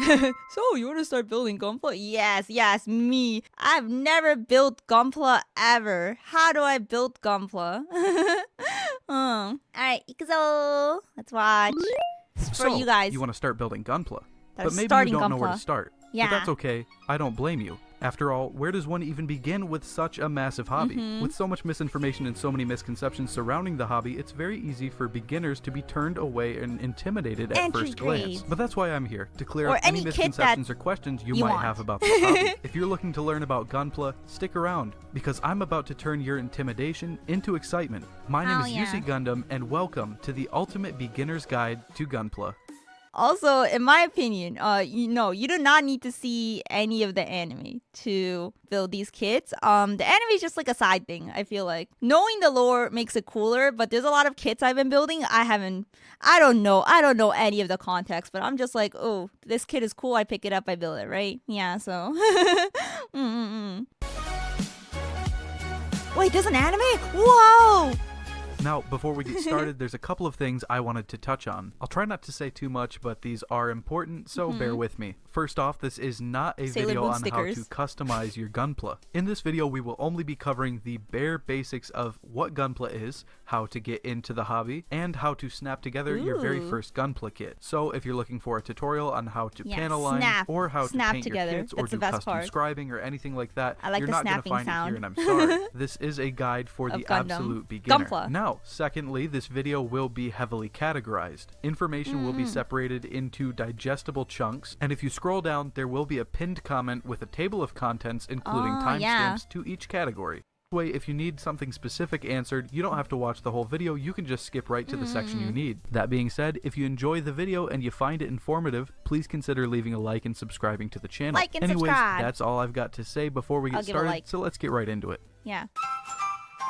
So, you want to start building Gunpla? Yes, me. I've never built Gunpla ever. How do I build Gunpla? Alright, ikuzo. Let's watch. It's for you guys. You want to start building Gunpla, That are but maybe you starting don't know where Gunpla. to start. Yeah. But that's okay. I don't blame you. After all, where does one even begin with such a massive hobby? With so much misinformation and so many misconceptions surrounding the hobby, it's very easy for beginners to be turned away and intimidated at Entry first glance. grade. But that's why I'm here, to clear Or up any any kit misconceptions that or questions you you might want. have about this hobby. If you're looking to learn about Gunpla, stick around, because I'm about to turn your intimidation into excitement. My name Oh, is yeah. Yusi Gundam, and welcome to the ultimate beginner's guide to Gunpla. Also, in my opinion, you do not need to see any of the anime to build these kits. The anime is just like a side thing, I feel like. Knowing the lore makes it cooler, but there's a lot of kits I've been building. I don't know any of the context, but I'm just like, oh, this kit is cool. I pick it up, I build it, right? Yeah, so. Wait, there's an anime? Whoa! Now, before we get started, there's a couple of things I wanted to touch on. I'll try not to say too much, but these are important, so bear with me. First off, this is not a Sailor video Moon on stickers. how to customize your Gunpla. In this video, we will only be covering the bare basics of what Gunpla is, how to get into the hobby, and how to snap together your very Ooh. first Gunpla kit. So if you're looking for a tutorial on how to Yeah, panel line, snap. or how Snap to paint together. your kits, or That's the do best custom part. scribing or anything like that, I like you're the not going to snapping find sound. it here, and I'm sorry. This is a guide for Of the Gundam. absolute beginner. Gunpla. Now, secondly, this video will be heavily categorized. Information will be separated into digestible chunks, and if you scroll down, there will be a pinned comment with a table of contents including Oh, timestamps yeah. to each category. This way, if you need something specific answered, you don't have to watch the whole video, you can just skip right to the section you need. That being said, if you enjoy the video and you find it informative, please consider leaving a like and subscribing to the channel. Like and Anyways, subscribe. that's all I've got to say before we I'll get give a started, like. so let's get right into it. Yeah.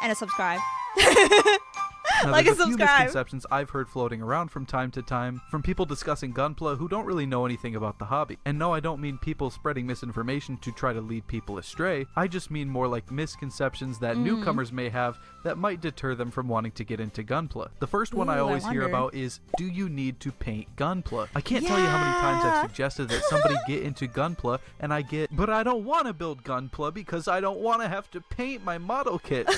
And a subscribe. Now, Like there's and a few subscribe. misconceptions I've heard floating around from time to time from people discussing Gunpla who don't really know anything about the hobby. And no, I don't mean people spreading misinformation to try to lead people astray. I just mean more like misconceptions that newcomers may have that might deter them from wanting to get into Gunpla. The first one I Ooh, I always hear wonder. about is, do you need to paint Gunpla? I can't tell you how many times I've Yeah. suggested that somebody get into Gunpla, and I get, but I don't want to build Gunpla because I don't want to have to paint my model kits.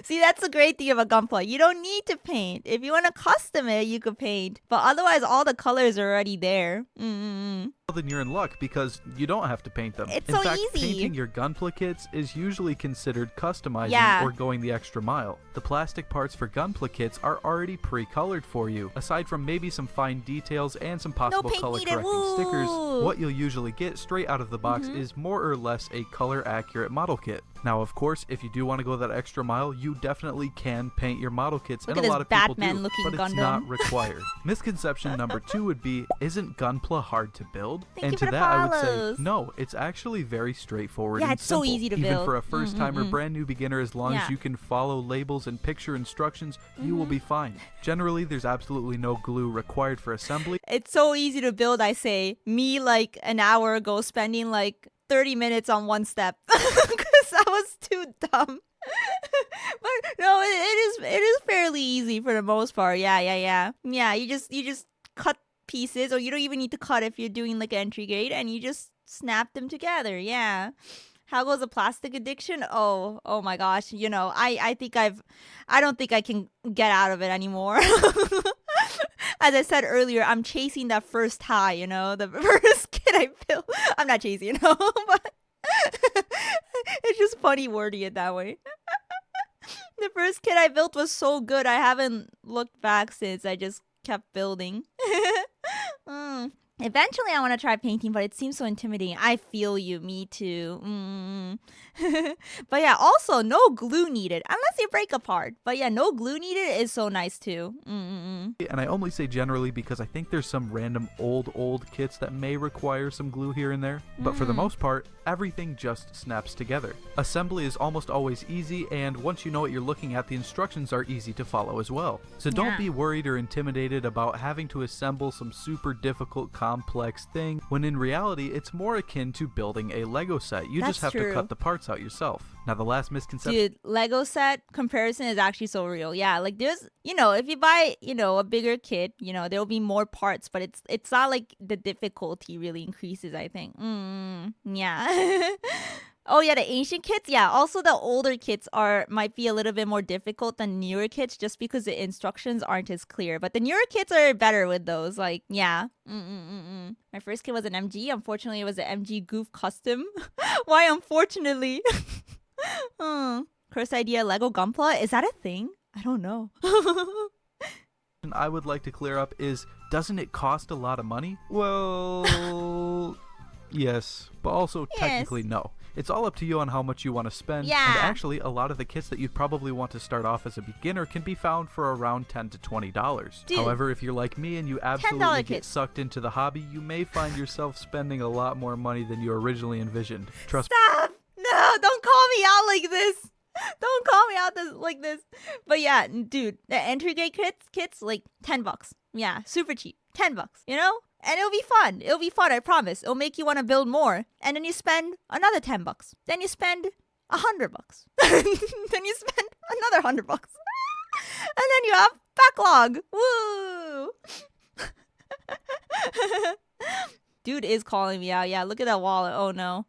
See, that's the great thing about Gunpla. You don't need to paint. If you want to custom it, you could paint. But otherwise, all the colors are already there. Well, then you're in luck because you don't have to paint them. It's in so fact, easy. painting your Gunpla kits is usually considered customizing Yeah. or going the extra mile. The plastic parts for Gunpla kits are already pre-colored for you. Aside from maybe some fine details and some possible paint color needed. correcting stickers, Woo. what you'll usually get straight out of the box is more or less a color accurate model kit. Now, of course, if you do want to go that extra mile, you definitely can paint your model kits, Look and at a lot this of people do, Batman-looking but it's Gundam. not required. Misconception number 2 would be, isn't Gunpla hard to build? Thank And you to for the that I would follows. say, no, it's actually very straightforward Yeah, and it's so simple. easy to Even build. for a first-timer, brand new beginner, as long as Yeah. you can follow labels and picture instructions, you will be fine. Generally, there's absolutely no glue required for assembly. It's so easy to build, I say. Me, like, an hour ago, spending, like, 30 minutes on one step. Because I was too dumb. But no, it is fairly easy for the most part. Yeah. Yeah, you just cut pieces, or you don't even need to cut if you're doing like an entry grade, and you just snap them together. Yeah. How goes the plastic addiction? Oh my gosh. I don't think I can get out of it anymore. As I said earlier, I'm chasing that first high, the first kid I built. I'm not chasing, but it's just funny wording it that way. The first kit I built was so good, I haven't looked back since. I just kept building. Eventually, I want to try painting, but it seems so intimidating. I feel you. Me too. But yeah, also, no glue needed. Unless you break apart. But yeah, no glue needed is so nice too. And I only say generally because I think there's some random old kits that may require some glue here and there. But for the most part, everything just snaps together. Assembly is almost always easy, and once you know what you're looking at, the instructions are easy to follow as well. So don't Yeah. be worried or intimidated about having to assemble some super difficult, complex thing, when in reality, it's more akin to building a Lego set. You That's just have true. to cut the parts out yourself. Now, the last misconception... Dude, Lego set comparison is actually so real. Yeah, like there's, if you buy, a bigger kit, there'll be more parts, but it's not like the difficulty really increases, I think. Yeah. Oh yeah, the ancient kits. Yeah, also the older kits might be a little bit more difficult than newer kits just because the instructions aren't as clear. But the newer kits are better with those. Like, yeah. My first kit was an MG. Unfortunately, it was an MG Goof Custom. Why unfortunately? Curse idea Lego Gunpla? Is that a thing? I don't know. I would like to clear up is, doesn't it cost a lot of money? Well, yes, but also technically no. It's all up to you on how much you want to spend. Yeah. And actually, a lot of the kits that you'd probably want to start off as a beginner can be found for around $10 to $20. Dude, however, if you're like me and you absolutely get kits. sucked into the hobby, you may find yourself spending a lot more money than you originally envisioned. Trust me. Stop! No, don't call me out like this. Don't call me out like this. But yeah, dude, the entry gate kits like $10. Yeah, super cheap. $10, And it'll be fun. It'll be fun, I promise. It'll make you want to build more. And then you spend another $10. Then you spend $100. Then you spend another $100. And then you have backlog. Woo! Dude is calling me out. Yeah, look at that wallet. Oh no.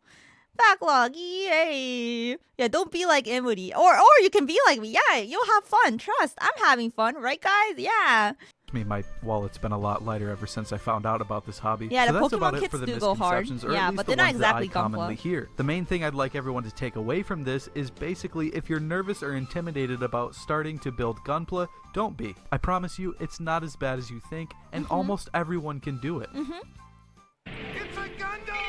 Backlog, yay! Yeah, don't be like Emuri. Or you can be like me. Yeah, you'll have fun. Trust. I'm having fun, right, guys? Yeah. My wallet's been a lot lighter ever since I found out about this hobby. Yeah, so the that's Pokemon about it kits for the do go hard. misconceptions, or Yeah, at least but the they're not ones exactly that I commonly Gunpla. hear. The main thing I'd like everyone to take away from this is basically, if you're nervous or intimidated about starting to build Gunpla, don't be. I promise you, it's not as bad as you think, and almost everyone can do it. It's a Gundam!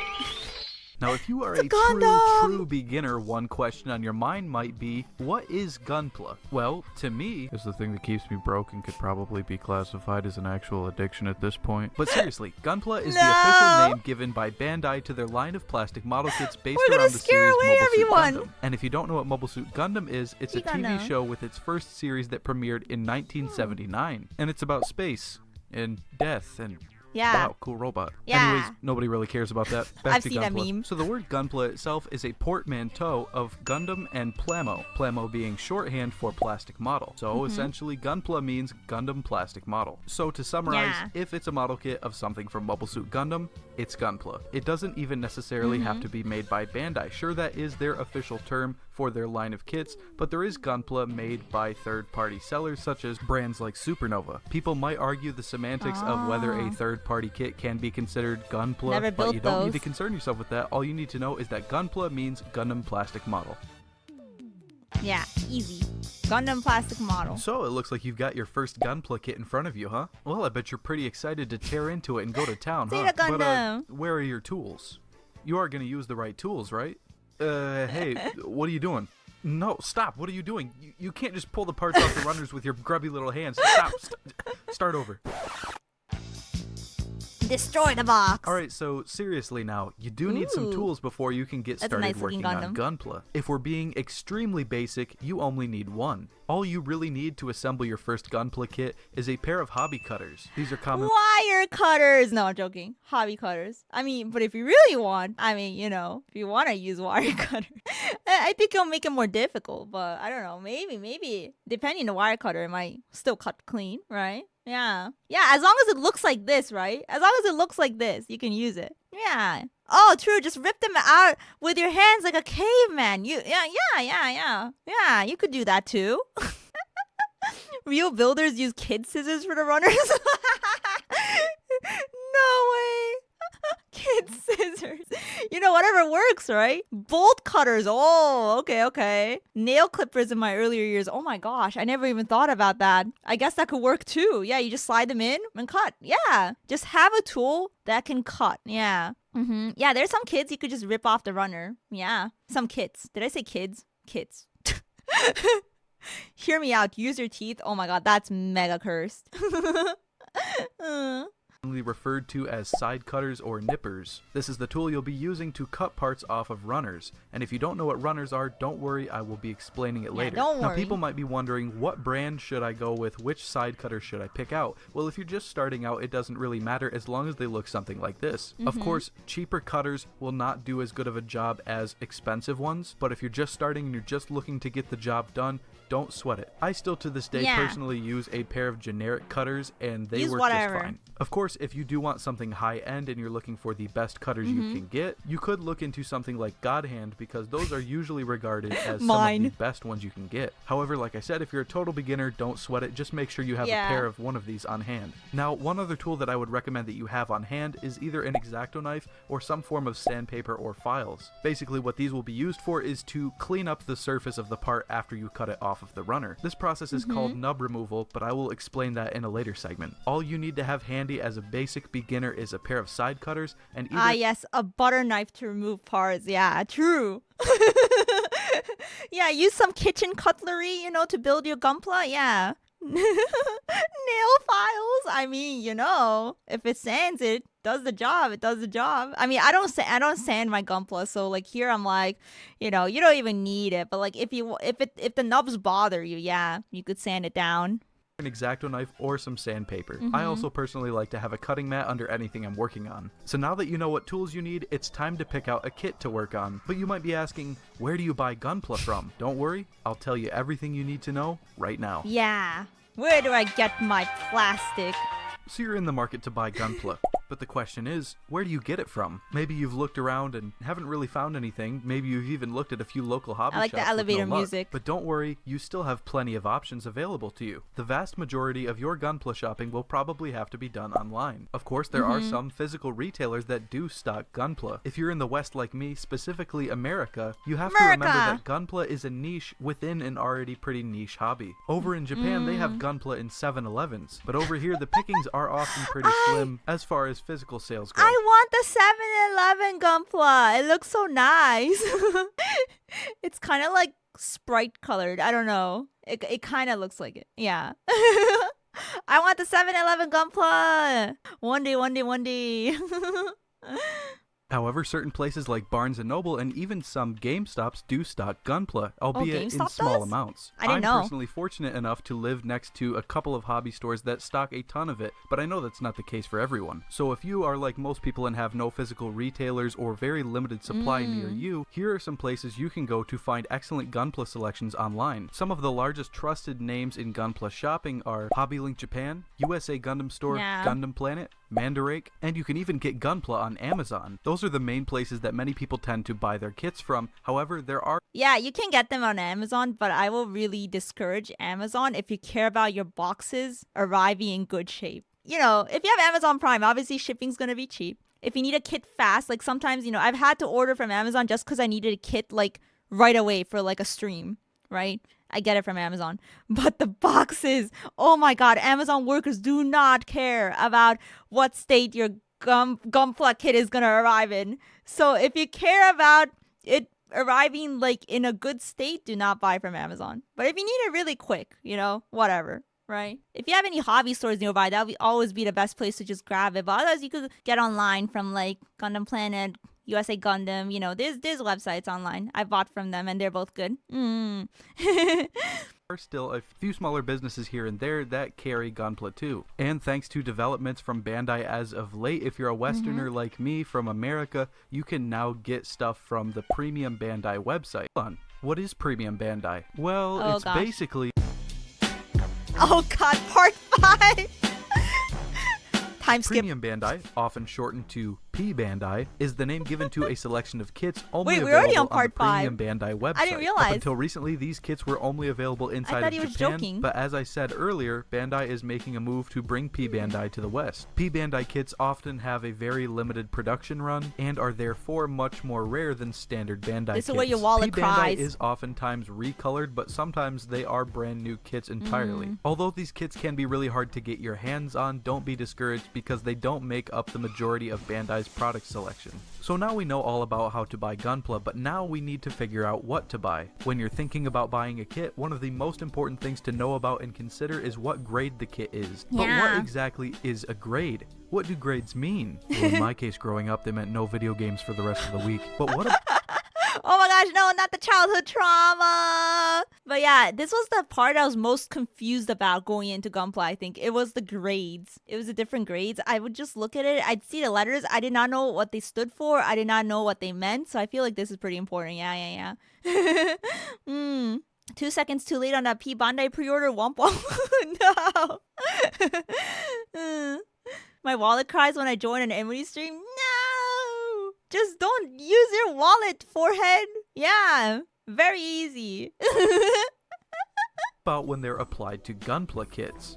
Now, if you are It's a a Gundam! true beginner, one question on your mind might be, what is Gunpla? Well, to me, is the thing that keeps me broke and could probably be classified as an actual addiction at this point. But seriously, Gunpla is the official name given by Bandai to their line of plastic model kits based We're gonna around the scare series away Mobile everyone. Suit Gundam. And if you don't know what Mobile Suit Gundam is, it's a You gotta TV know. show with its first series that premiered in 1979. And it's about space and death and... Yeah. Wow, cool robot. Yeah. Anyways, nobody really cares about that. Back I've to seen that Gunpla. meme. So the word Gunpla itself is a portmanteau of Gundam and Plamo. Plamo being shorthand for plastic model. So essentially, Gunpla means Gundam plastic model. So to summarize, Yeah. if it's a model kit of something from Mobile Suit Gundam, it's Gunpla. It doesn't even necessarily have to be made by Bandai. Sure, that is their official term for their line of kits, but there is Gunpla made by third-party sellers such as brands like Supernova. People might argue the semantics of whether a third-party kit can be considered Gunpla, Never but built you don't need to those. concern yourself with that. All you need to know is that Gunpla means Gundam plastic model. Yeah, easy. Gundam plastic model. So it looks like you've got your first Gunpla kit in front of you, huh? Well, I bet you're pretty excited to tear into it and go to town, huh? Zeta But Gundam. where are your tools? You are going to use the right tools, right? Hey, what are you doing? No, stop. What are you doing? You can't just pull the parts off the runners with your grubby little hands. Stop. Start over. Destroy the box. All right, so seriously now, you do need some Ooh. tools before you can get That's a started nice-looking working on Gundam. Gunpla. If we're being extremely basic, you only need one. All you really need to assemble your first Gunpla kit is a pair of hobby cutters. These are common... Wire cutters. No, I'm joking. Hobby cutters. I mean, but if you really want, if you want to use wire cutter, I think it'll make it more difficult. But I don't know. Maybe. Depending on the wire cutter, it might still cut clean, right? Yeah. Yeah, as long as it looks like this, right? As long as it looks like this, you can use it. Yeah. Oh, true. Just rip them out with your hands like a caveman. Yeah, you could do that too. Real builders use kid scissors for the runners? No way. Kid scissors. Whatever works, right? Bolt cutters. Oh, okay. Nail clippers in my earlier years. Oh my gosh, I never even thought about that. I guess that could work too. Yeah, you just slide them in and cut. Yeah, just have a tool that can cut. Yeah. Yeah, there's some kids you could just rip off the runner. Yeah, some kits. Did I say kids? Kits. Hear me out. Use your teeth. Oh my god, that's mega cursed. referred to as side cutters or nippers. This is the tool you'll be using to cut parts off of runners. And if you don't know what runners are, don't worry, I will be explaining it later. Don't Now worry. people might be wondering, what brand should I go with? Which side cutter should I pick out? Well, if you're just starting out, it doesn't really matter as long as they look something like this. Of course, cheaper cutters will not do as good of a job as expensive ones, but if you're just starting and you're just looking to get the job done, don't sweat it. I still to this day personally use a pair of generic cutters and they work just fine. Of course, if you do want something high end and you're looking for the best cutters you can get, you could look into something like God Hand because those are usually regarded as some of the best ones you can get. However, like I said, if you're a total beginner, don't sweat it. Just make sure you have a pair of one of these on hand. Now, one other tool that I would recommend that you have on hand is either an X-Acto knife or some form of sandpaper or files. Basically, what these will be used for is to clean up the surface of the part after you cut it off of the runner. This process is called nub removal, but I will explain that in a later segment. All you need to have handy as a basic beginner is a pair of side cutters and either yes, a butter knife to remove parts. Yeah, true. Yeah, use some kitchen cutlery, to build your Gunpla. Yeah. Nail files. I mean, if it sands, it does the job. It does the job. I mean, I don't sand my Gunpla, so like here I'm like, you don't even need it. But like if the nubs bother you, you could sand it down. An X-Acto knife or some sandpaper. I also personally like to have a cutting mat under anything I'm working on. So now that you know what tools you need, it's time to pick out a kit to work on. But you might be asking, where do you buy Gunpla from? Don't worry, I'll tell you everything you need to know right now. Yeah. Where do I get my plastic? So you're in the market to buy Gunpla, but the question is, where do you get it from? Maybe you've looked around and haven't really found anything. Maybe you've even looked at a few local hobby shops. I like the elevator music. But don't worry, you still have plenty of options available to you. The vast majority of your Gunpla shopping will probably have to be done online. Of course, there are some physical retailers that do stock Gunpla. If you're in the West like me, specifically America, you have to remember that Gunpla is a niche within an already pretty niche hobby. Over in Japan, they have Gunpla in 7-Elevens, but over here the pickings are often pretty slim as far as physical sales go. I want the 7-Eleven Gunpla. It looks so nice. It's kind of like Sprite colored. I don't know. It kind of looks like it. Yeah. I want the 7-Eleven Gunpla. One day. However, certain places like Barnes & Noble and even some GameStops do stock Gunpla, albeit in GameStop small does? amounts. I didn't know. I'm personally fortunate enough to live next to a couple of hobby stores that stock a ton of it, but I know that's not the case for everyone. So if you are like most people and have no physical retailers or very limited supply near you, here are some places you can go to find excellent Gunpla selections online. Some of the largest trusted names in Gunpla shopping are HobbyLink Japan, USA Gundam Store, Gundam Planet, Mandarake, and you can even get Gunpla on Amazon. Those are the main places that many people tend to buy their kits from. However, there are... Yeah, you can get them on Amazon, but I will really discourage Amazon if you care about your boxes arriving in good shape. If you have Amazon Prime, obviously shipping's gonna be cheap. If you need a kit fast, like sometimes, I've had to order from Amazon just because I needed a kit like right away for like a stream, right? I get it from Amazon. But the boxes, oh my God, Amazon workers do not care about what state your Gunpla kit is going to arrive in. So if you care about it arriving like in a good state, do not buy from Amazon. But if you need it really quick, whatever. Right? If you have any hobby stores nearby, that would always be the best place to just grab it. But otherwise, you could get online from like Gundam Planet, USA Gundam. There's websites online. I bought from them, and they're both good. There are still a few smaller businesses here and there that carry Gunpla too. And thanks to developments from Bandai as of late, if you're a Westerner like me from America, you can now get stuff from the Premium Bandai website. Hold on. What is Premium Bandai? Well, it's basically... Oh God, part 5! Time skip. Premium Bandai, often shortened to P Bandai, is the name given to a selection of kits only Wait, we're already available on part the Premium 5. Bandai website. I didn't realize. Up until recently, these kits were only available inside thought of he was Japan, joking. but as I said earlier, Bandai is making a move to bring P Bandai to the West. P Bandai kits often have a very limited production run and are therefore much more rare than standard Bandai kits. This is where your wallet P cries. Bandai is oftentimes recolored, but sometimes they are brand new kits entirely. Although these kits can be really hard to get your hands on, don't be discouraged because they don't make up the majority of Bandai's product selection. So now we know all about how to buy Gunpla, but now we need to figure out what to buy. When you're thinking about buying a kit, one of the most important things to know about and consider is what grade the kit is. But what exactly is a grade? What do grades mean? Well, in my case growing up, they meant no video games for the rest of the week. But what Oh my gosh, no, not the childhood trauma. But yeah, this was the part I was most confused about going into Gunpla, I think. It was the grades. It was the different grades. I would just look at it. I'd see the letters. I did not know what they stood for. I did not know what they meant. So I feel like this is pretty important. Yeah. 2 seconds too late on that P Bandai pre-order. Womp womp. No. My wallet cries when I join an Emuri stream. No! Just don't use your wallet, forehead. Yeah, very easy. about when they're applied to Gunpla kits?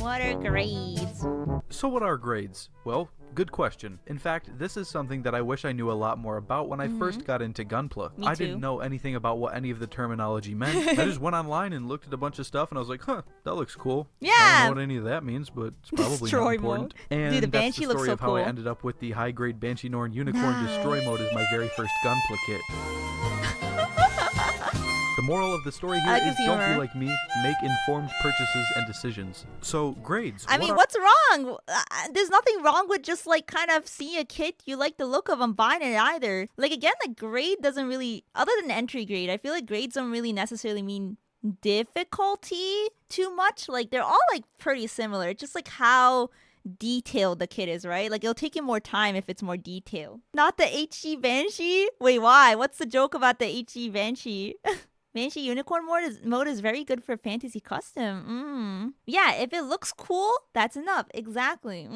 What are grades? So what are grades? Well, good question. In fact, this is something that I wish I knew a lot more about when I first got into Gunpla. Me I too. didn't know anything about what any of the terminology meant. I just went online and looked at a bunch of stuff and I was like, huh, that looks cool. I don't Yeah. know what any of that means, but it's probably Destroy not important. mode. And Dude, the that's Banshee the looks story so of how I cool. ended up with the high-grade Banshee Norn Unicorn Destroy mode as my very first Gunpla kit. The moral of the story here I like is his don't be humor. like me, make informed purchases and decisions. So, grades. I mean, are- what's wrong? There's nothing wrong with just like kind of seeing a kit you like the look of and buying it either. Like again, like grade doesn't really, other than entry grade, I feel like grades don't really necessarily mean difficulty too much. Like they're all like pretty similar. It's just like how detailed the kit is, right? Like it'll take you more time if it's more detailed. Not the HE Banshee? Wait, why? What's the joke about the HE Banshee? Banshee Unicorn mode is very good for fantasy custom. Yeah, if it looks cool, that's enough. Exactly.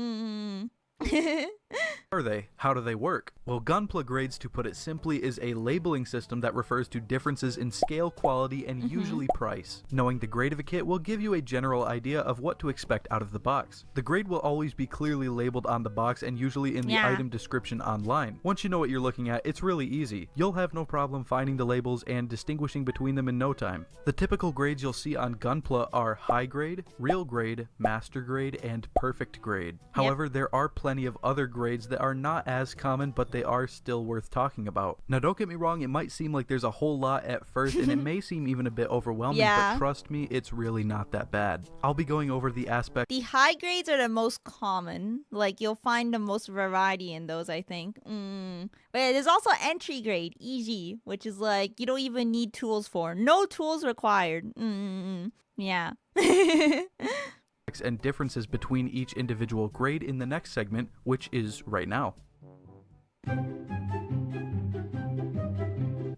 Are they? How do they work? Well, Gunpla grades, to put it simply, is a labeling system that refers to differences in scale, quality, and usually price. Knowing the grade of a kit will give you a general idea of what to expect out of the box. The grade will always be clearly labeled on the box and usually in the Yeah. item description online. Once you know what you're looking at, it's really easy. You'll have no problem finding the labels and distinguishing between them in no time. The typical grades you'll see on Gunpla are high grade, real grade, master grade, and perfect grade. However, there are plenty of other grades that are not as common, but they are still worth talking about. Now, don't get me wrong, it might seem like there's a whole lot at first, and it may seem even a bit overwhelming, Yeah. but trust me, it's really not that bad. I'll be going over the aspect The high grades are the most common. Like you'll find the most variety in those, I think. But there's also entry grade, EG, which is like you don't even need tools for. No tools required. Yeah. and differences between each individual grade in the next segment, which is right now.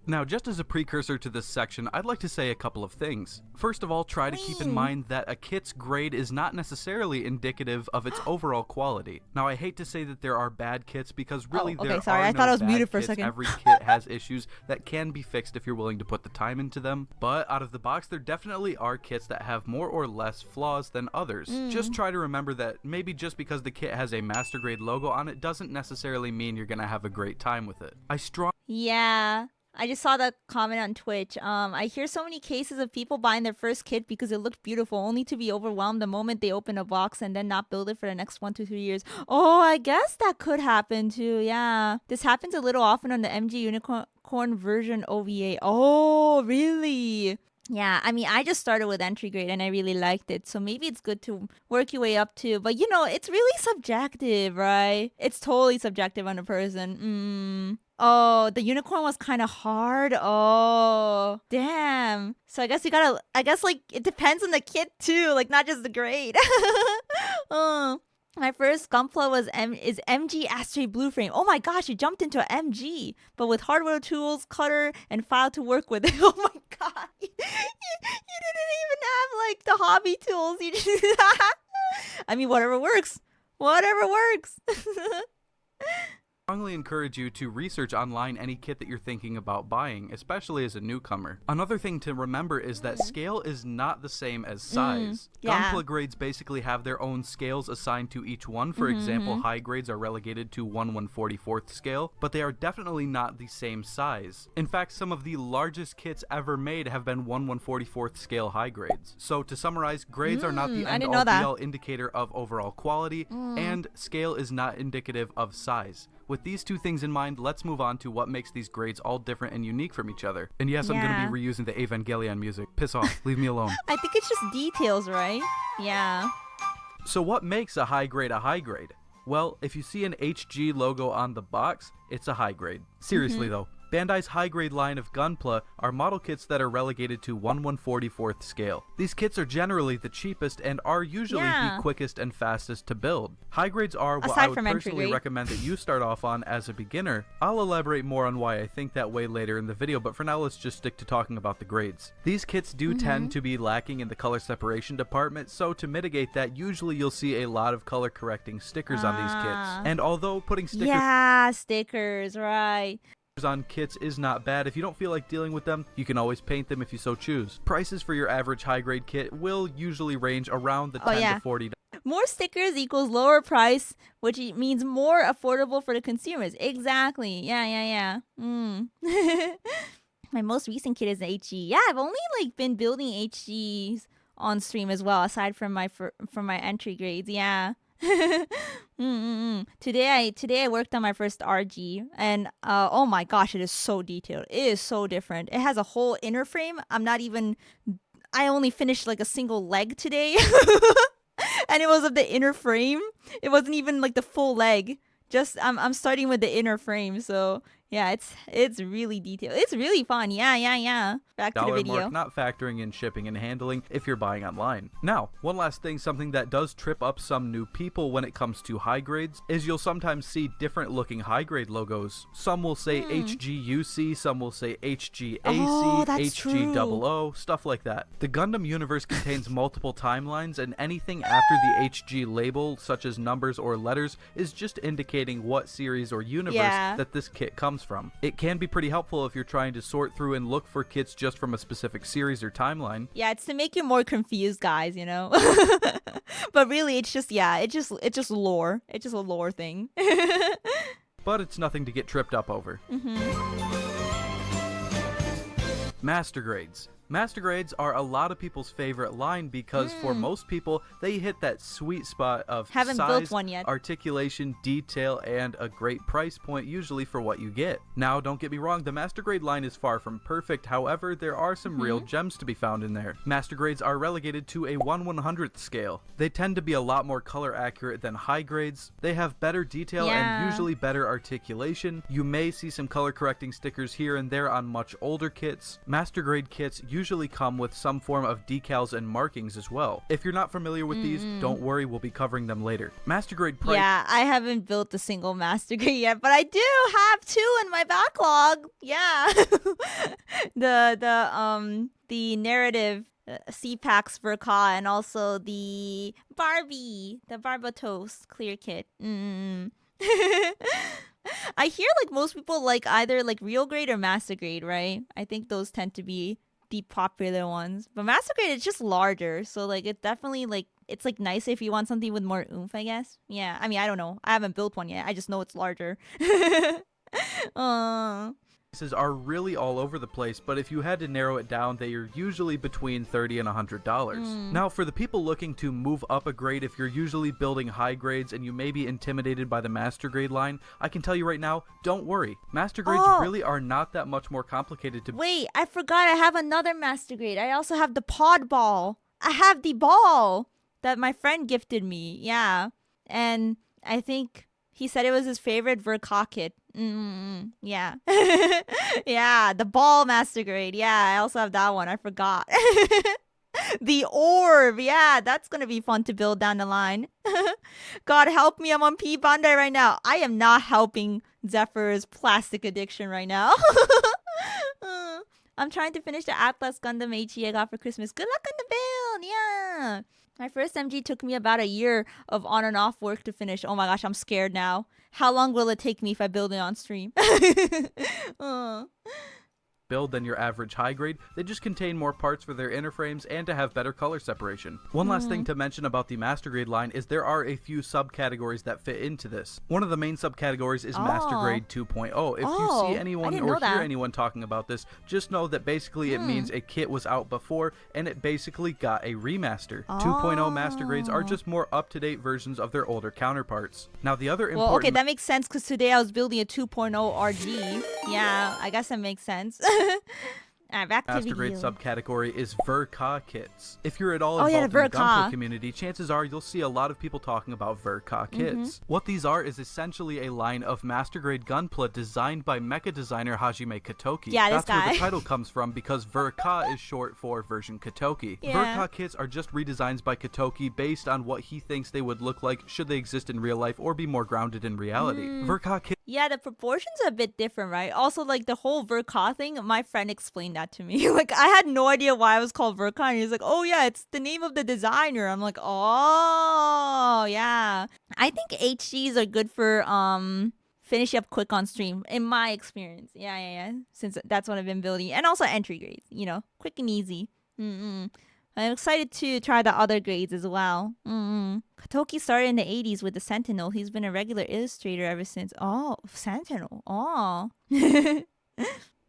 Now, just as a precursor to this section, I'd like to say a couple of things. First of all, try to keep in mind that a kit's grade is not necessarily indicative of its overall quality. Now, I hate to say that there are bad kits because really okay, there sorry, are I no thought I was bad muted for a kits. second. Every kit has issues that can be fixed if you're willing to put the time into them. But out of the box, there definitely are kits that have more or less flaws than others. Just try to remember that maybe just because the kit has a master grade logo on it doesn't necessarily mean you're gonna have a great time with it. Yeah. I just saw that comment on Twitch. I hear so many cases of people buying their first kit because it looked beautiful, only to be overwhelmed the moment they open a box and then not build it for the next 1 to 3 years. Oh, I guess that could happen too. Yeah, this happens a little often on the MG Unicorn version OVA. Oh, really? Yeah, I mean, I just started with entry grade and I really liked it. So maybe it's good to work your way up to. But you know, it's really subjective, right? It's totally subjective on a person. Oh, the unicorn was kind of hard. Oh, damn. So I guess like it depends on the kit too, like not just the grade. My first Gunpla is MG Astray Blue Frame. Oh my gosh, you jumped into an MG, but with hardware tools, cutter, and file to work with. Oh my god, you didn't even have like the hobby tools. You just I mean, whatever works. Whatever works. Strongly encourage you to research online any kit that you're thinking about buying, especially as a newcomer. Another thing to remember is that scale is not the same as size. yeah. Gunpla grades basically have their own scales assigned to each one. For example, high grades are relegated to 1/144th scale, but they are definitely not the same size. In fact, some of the largest kits ever made have been 1/144th scale high grades. So to summarize, grades are not the I didn't end-all know that. be-all indicator of overall quality, and scale is not indicative of size. With these two things in mind, let's move on to what makes these grades all different and unique from each other. And yes, I'm going to Yeah. be reusing the Evangelion music. Piss off. Leave me alone. I think it's just details, right? Yeah. So what makes a high grade a high grade? Well, if you see an HG logo on the box, it's a high grade. Seriously though, Bandai's high-grade line of Gunpla are model kits that are relegated to 1/144th scale. These kits are generally the cheapest and are usually the quickest and fastest to build. High grades are what I would from entry personally grade. recommend that you start off on as a beginner. I'll elaborate more on why I think that way later in the video, but for now let's just stick to talking about the grades. These kits do tend to be lacking in the color separation department, so to mitigate that, usually you'll see a lot of color correcting stickers on these kits. And although putting stickers Yeah, stickers, right. on kits is not bad. If you don't feel like dealing with them, you can always paint them if you so choose. Prices for your average high-grade kit will usually range around the $10 to $40. More stickers equals lower price, which means more affordable for the consumers. Exactly. Yeah. My most recent kit is an HG. Yeah, I've only been building HGs on stream as well, aside from my entry grades. Yeah. Today I worked on my first RG, and oh my gosh, it is so detailed. It is so different. It has a whole inner frame. I only finished a single leg today. And it was of the inner frame. It wasn't even the full leg. Just I'm starting with the inner frame, so yeah, it's really detailed. It's really fun. Yeah. Back to the video. Mark, not factoring in shipping and handling if you're buying online. Now, one last thing, something that does trip up some new people when it comes to high grades is you'll sometimes see different looking high grade logos. Some will say HGUC, some will say HGAC, HG00, stuff like that. The Gundam universe contains multiple timelines, and anything after the HG label, such as numbers or letters, is just indicating what series or universe that this kit comes from. It can be pretty helpful if you're trying to sort through and look for kits just from a specific series or timeline. Yeah, it's to make you more confused, guys, you know. But really, it's just lore. It's just a lore thing. But it's nothing to get tripped up over. Master grades. Master grades are a lot of people's favorite line because for most people, they hit that sweet spot of Haven't size, built one yet. articulation, detail, and a great price point usually for what you get. Now, don't get me wrong, the master grade line is far from perfect. However, there are some real gems to be found in there. Master grades are relegated to a 1/100th scale. They tend to be a lot more color accurate than high grades. They have better detail and usually better articulation. You may see some color correcting stickers here and there on much older kits. Master grade kits usually come with some form of decals and markings as well. If you're not familiar with these, don't worry, we'll be covering them later. Master grade price. Yeah, I haven't built a single master grade yet, but I do have 2 in my backlog. Yeah. the narrative C-Packs for Ka, and also the Barbatos clear kit. I hear most people like either real grade or master grade, right? I think those tend to be the popular ones. But master grade is just larger, so it definitely it's nice if you want something with more oomph, I guess. Yeah, I mean, I don't know. I haven't built one yet. I just know it's larger. Prices are really all over the place, but if you had to narrow it down, they are usually between $30 and $100. Now, for the people looking to move up a grade, if you're usually building high grades and you may be intimidated by the master grade line, I can tell you right now, don't worry. Master grades really are not that much more complicated to Wait, I forgot I have another master grade. I also have the pod ball. I have the ball that my friend gifted me. Yeah. And I think he said it was his favorite Verka kit. Yeah. Yeah, the ball master grade. Yeah, I also have that one. I forgot. The orb. Yeah, that's going to be fun to build down the line. God help me, I'm on P Bandai right now. I am not helping Zephyr's plastic addiction right now. I'm trying to finish the Atlas Gundam HE I got for Christmas. Good luck on the build. Yeah. My first MG took me about a year of on and off work to finish. Oh my gosh, I'm scared now. How long will it take me if I build it on stream? Uh. Build than your average high grade. They just contain more parts for their inner frames and to have better color separation. One last thing to mention about the master grade line is there are a few subcategories that fit into this. One of the main subcategories is master grade 2.0. If you see anyone or hear anyone talking about this, just know that basically it means a kit was out before and it basically got a remaster. 2.0 master grades are just more up-to-date versions of their older counterparts. Now the other important... Well, okay, that makes sense because today I was building a 2.0 RG. Yeah, I guess that makes sense. Alright, back to master grade video. subcategory is Verka kits. If you're at all involved in the Gunpla community, chances are you'll see a lot of people talking about Verka kits. What these are is essentially a line of master grade Gunpla designed by mecha designer Hajime Katoki. Yeah, That's where the title comes from because Verka is short for version Katoki. Verka kits are just redesigns by Katoki based on what he thinks they would look like should they exist in real life or be more grounded in reality. Verka kits Yeah, the proportions are a bit different, right? Also, like the whole Verka thing, my friend explained that to me. Like, I had no idea why it was called Verka. And he's like, oh, yeah, it's the name of the designer. I'm like, oh, yeah. I think HGs are good for finishing up quick on stream, in my experience. Yeah. Since that's what I've been building. And also entry grades, you know, quick and easy. I'm excited to try the other grades as well. Katoki started in the 80s with the Sentinel. He's been a regular illustrator ever since. Oh, Sentinel. Oh.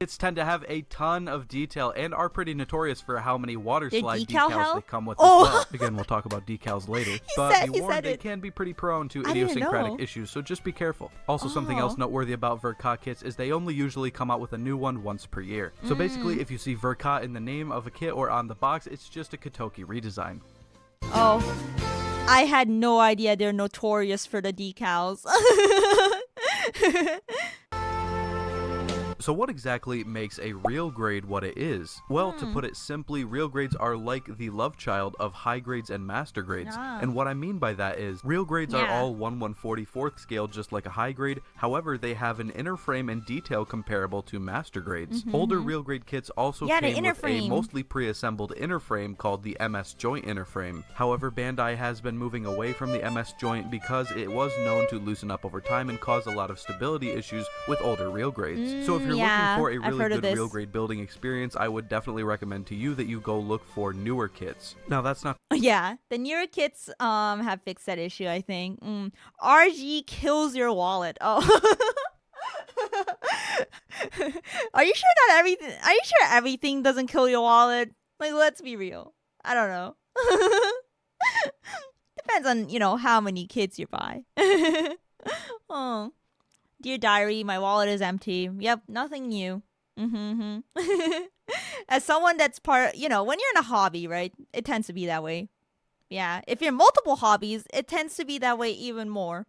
kits tend to have a ton of detail and are pretty notorious for how many water They're slide decal decals hell? they come with as well. Again, we'll talk about decals later. But be he warned, said they it. can be pretty prone to I didn't know. idiosyncratic issues, so just be careful. Also, something else noteworthy about Verka kits is they only usually come out with a new one once per year. So basically, if you see Verka in the name of a kit or on the box, it's just a Katoki redesign. Oh, I had no idea they're notorious for the decals. So what exactly makes a real grade what it is? Well, to put it simply, real grades are like the love child of high grades and master grades. And what I mean by that is, real grades are all 1/144th scale just like a high grade, however they have an inner frame and detail comparable to master grades. Older real grade kits also came with a mostly pre-assembled inner frame called the MS joint inner frame. However, Bandai has been moving away from the MS joint because it was known to loosen up over time and cause a lot of stability issues with older real grades. So if you're looking for a really good real grade building experience, I would definitely recommend to you that you go look for newer kits. Now that's not Yeah, the newer kits have fixed that issue, I think. RG kills your wallet. Oh. Are you sure everything doesn't kill your wallet? Like, let's be real. I don't know. Depends on, you know, how many kits you buy. Oh. Dear diary, my wallet is empty. Yep, nothing new. As someone that's you know, when you're in a hobby, right? It tends to be that way. Yeah, if you're in multiple hobbies, it tends to be that way even more.